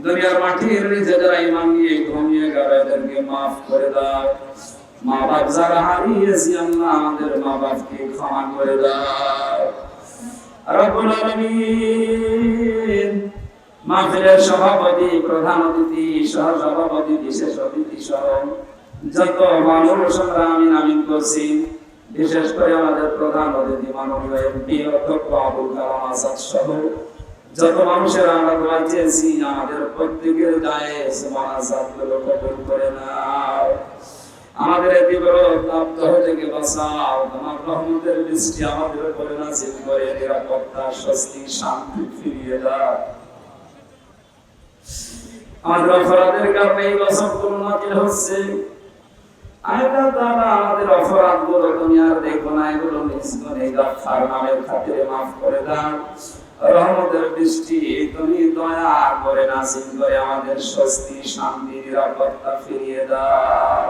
দুনিয়ার মাটির নিচে যারা ঈমান নিয়ে ঘুমিয়ে গেল এদেরকে মাফ করে দাও। মা বাপ যারা হারিয়েছি আল্লাহ আমাদের মা বাপকে ক্ষমা করে দাও। রব্বুল আলামিন মাহফিলের সভাপতি, প্রধান অতিথি, সহ সভাপতি, বিশেষ অতিথি সহ যত মানুষ আমরা আমিন আমিন করছি, বিশেষ করে আমাদের প্রধান অতিথি মাননীয় এমপি অধ্যক্ষ আবুল কালাম আজাদ সহ যত মানুষের আমরা দোয়া চেয়েছি, আমাদের প্রত্যেকের জায়েজ মুনাজাতগুলো কবুল করে নাও। আমাদের তীব্র তাপ্ত থেকে বাঁচাও। তোমার রহমতের বৃষ্টি আমাদের উপরে নাযিল করে নিরাপত্তা, স্বস্তি, শান্তি ফিরিয়ে দাও। আমাদের অপরাধের কারণে এই গজবগুলো নাযিল হচ্ছে। আল্লাহ তাআলা আমাদের অপরাধগুলো তুমি আর দেখো না, এগুলো নিষ্কনে গাফফার নামের খাতিরে মাফ করে দাও। রহমতের বৃষ্টি তুমি দয়া করে নাযিল করে আমাদের স্বস্তি, শান্তি, নিরাপত্তা ফিরিয়ে দাও।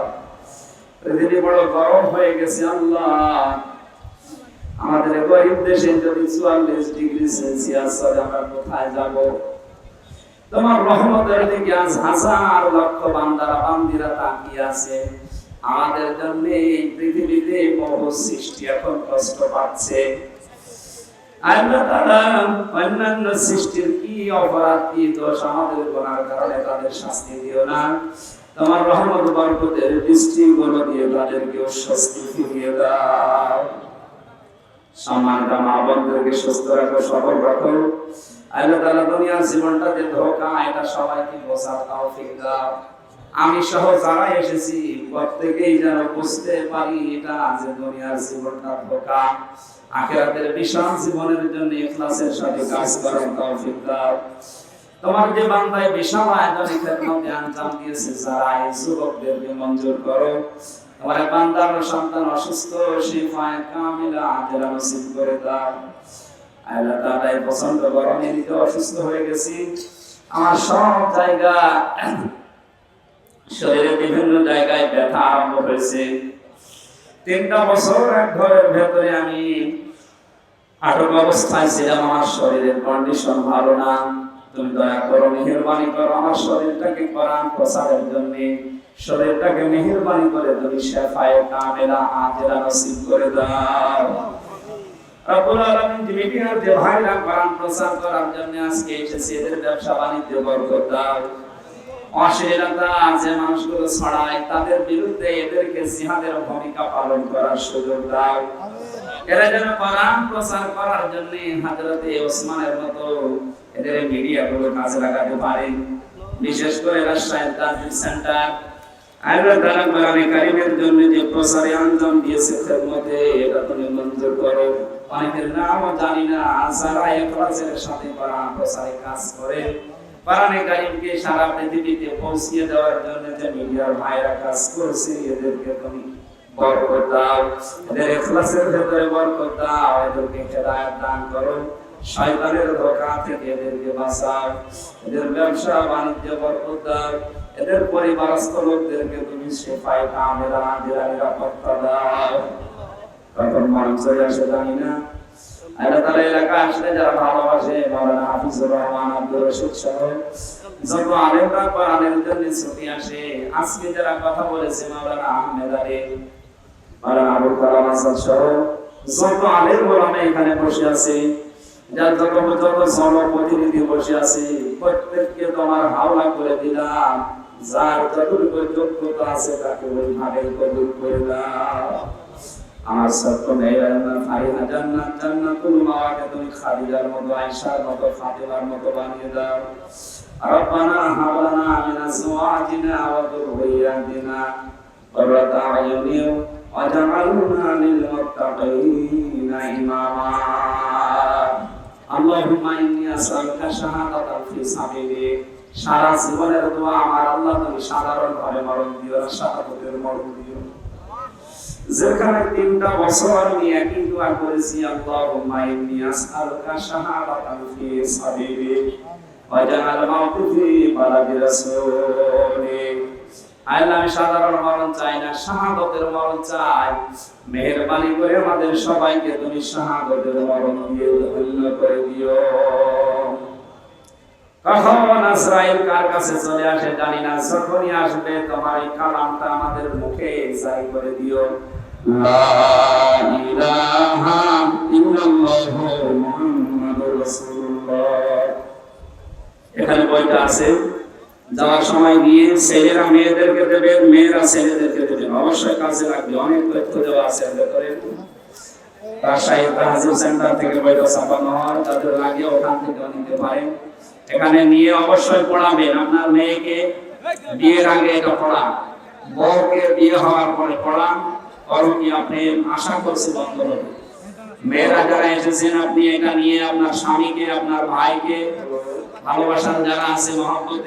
পৃথিবী বড় গরম হয়ে গেছে আল্লাহ, আমাদের গরিব দেশে যদি 44 ডিগ্রি সেলসিয়াস হয় আমরা কোথায় যাব? তোমার রহমতের দিকে আজ হাজার লক্ষ বান্দারা বান্দিরা তাকিয়ে আছে। আমাদের জন্য এই পৃথিবীতে বহু সৃষ্টি এখন কষ্ট পাচ্ছে। আল্লাহ তাআলা অন্যান্য সৃষ্টির কি অপরাধ কি দোষ আমাদের গুনার কারণে তাদের শাস্তি দিও না। তোমার রহমত বরকতের বৃষ্টিগুলো দিয়ে তাদেরকে স্বস্তি ফিরিয়ে দাও। সম্মানিত মা বোনদেরকে সুস্থ রাখো, সবল রাখো। আল্লাহ তাআলা দুনিয়ার জীবনটা যে ধোঁকা, এটা সবাইকে বোঝার তৌফিক দাও। আমি সহ যারা এসেছি প্রত্যেকেই যেন বুঝতে পারি এটা যে দুনিয়ার জীবনটা ধোঁকা, আখিরাতের বিশাল জীবনের জন্য ইখলাসের সাথে কাজ করার তৌফিক দাও। তোমার যে বান্দায় বিশাল আয়োজনে খেদমতে আঞ্জাম দিয়েছে, যারা এই যুবকদেরকে মঞ্জুর করো। তোমার বান্দার সন্তান অসুস্থ, শিফায়ে কামিলা আজলা নসিব করে দাও। আল্লাহ তাআলা এই প্রচন্ড গরমে নিজে অসুস্থ হয়ে গেছি। আমার সব জায়গা শরীরে বিভিন্ন জায়গায় ব্যথা আরম্ভ হয়েছে। 3টা বছর এক ঘরের ভেতরে আমি আটক অবস্থায় ছিলাম। আমার শরীরের কন্ডিশন ভালো না। তুমি দয়া করো, মেহেরবানি করো আমার শরীরটাকে কোরআন প্রচারের জন্য, শরীরটাকে মেহেরবানি করে তুমি শিফায়ে কামিলা আজলা নসিব করে দাও। রব্বুল আলামিন মিডিয়ার যে ভাইরা কোরআন প্রচার করার জন্য আজকে এসেছে, এদের ব্যবসা বাণিজ্য বরকত দাও। অশ্লীলতা যে মানুষগুলো ছড়ায় তাদের বিরুদ্ধে এদেরকে জিহাদের ভূমিকা পালন করার সুযোগ দাও। এরা যেন কোরআন প্রচার করার জন্য হযরতে ওসমানের মতো এদের মিডিয়াগুলো কাজে লাগাতে পারে। বিশেষ করে রাজশাহী তাজিল সেন্টার আল্লাহ তাআলা কোরআনে কারীমের জন্য যে প্রচারে আঞ্জাম দিয়েছে খেদমতে, এটা তুমি মঞ্জুর করো। অনেকের নামও জানি না, যারা ইখলাসের সাথে কোরআন প্রচারে কাজ করে, কোরআনে কারীমকে সারা পৃথিবীতে পৌঁছিয়ে দেওয়ার জন্য যে মিডিয়ার ভাইরা কাজ করছে, এদেরকে তুমি বরকত দাও। এদের ইখলাসের ভেতরে বরকত দাও। এদেরকে হেদায়েত দান করো। শয়তানের ধোঁকা থেকে এদেরকে বাঁচাও। এদের ব্যবসা বাণিজ্য বরকত দাও। এদের পরিবারস্থ লোকদেরকে তুমি শিফায়ে কামিলা আজলা নিরাপত্তা দাও। কখন মরণ চলে আসে জানি না। আল্লাহ তাআলা এলাকা আসলে যারা ভালোবাসে, মাওলানা হাফিজুর রহমান, আব্দুর রশিদ সহ যত আলেমরা কোরআনের জন্য ছুটি আসে, আজকে যারা কথা বলেছে মাওলানা আহমেদ আলী, মাওলানা আবুল কালাম আসাদ সহ যত আলেম ওলামা এখানে বসে আছে, যার যত জনপ্রতিনিধি বসে আছে, প্রত্যেককে তোমার হাওলা করে দিলাম। যার যতটুকু যোগ্যতা আছে তাকে ওইভাবে কবুল করে দাও। আমার ছোট্ট মেয়েরা ফারিহা জান্নাত জান্নাতুল মাওয়াকে তুমি খাদিজার মতো, আয়েশার মতো, ফাতিমার মতো বানিয়ে দাও। রব্বানা হাব লানা মিন আজওয়াজিনা ওয়া যুররিয়াতিনা কুররাতা আয়ুনিন ওয়াজআলনা লিল মুত্তাকিনা ইমামা। আল্লাহুম্মা ইন্নী আসআলুকা শাহাদাতান ফি সাবিলিক। সারা জীবনের দোয়া আমার আল্লাহ, তুমি সাধারণ ভাবে মরণ দিও না, শাহাদাতের মরণ দিও। যেখানে 3টা বছর আমি একই দোয়া করেছি, আল্লাহুম্মা ইন্নী আসআলুকা শাহাদাতান ফি সাবিলিক ওয়া জাআল মাউতি ফি বালাদি রাসূলিক। আল্লাহ, আমি সাধারণ মরণ চাই না, শাহাদাতের মরণ চাই। মেহেরবানি করে আমাদের সবাইকে তুমি শাহাদাতের মরণ দিয়ে ধন্য করে দিও। কখন আজরাইল কার কাছে চলে আসে জানি না, যখনই আসবে তোমার এই কালামটা আমাদের মুখে জারি করে দিও। লা ইলাহা ইল্লাল্লাহু মুহাম্মাদুর রাসূলুল্লাহ। এখানে বইটা আছে, যাওয়ার সময় দিয়ে ছেলেরা মেয়েদেরকে দেবে, মেয়েরা ছেলেদেরকে দেবে। অবশ্যই কাজে লাগবে, অনেক তথ্য দেওয়া আছে এর ভেতরে। রাজশাহী তাজিল সেন্টার থেকে বইটা ছাপানো হয়, তাদের লাগে ওখান থেকে নিতে পারেন। এখানে নিয়ে অবশ্যই পড়াবেন। আপনার মেয়েকে বিয়ের আগে এটা পড়ান, বউকে বিয়ে হওয়ার পরে পড়ান। করণীয় আপনি আশা করছি বন্ধ হবে। মেয়েরা যারা এসেছেন, আপনি এটা নিয়ে আপনার স্বামীকে, আপনার ভাইকে, ভালোবাসার যারা আছে মহব্বত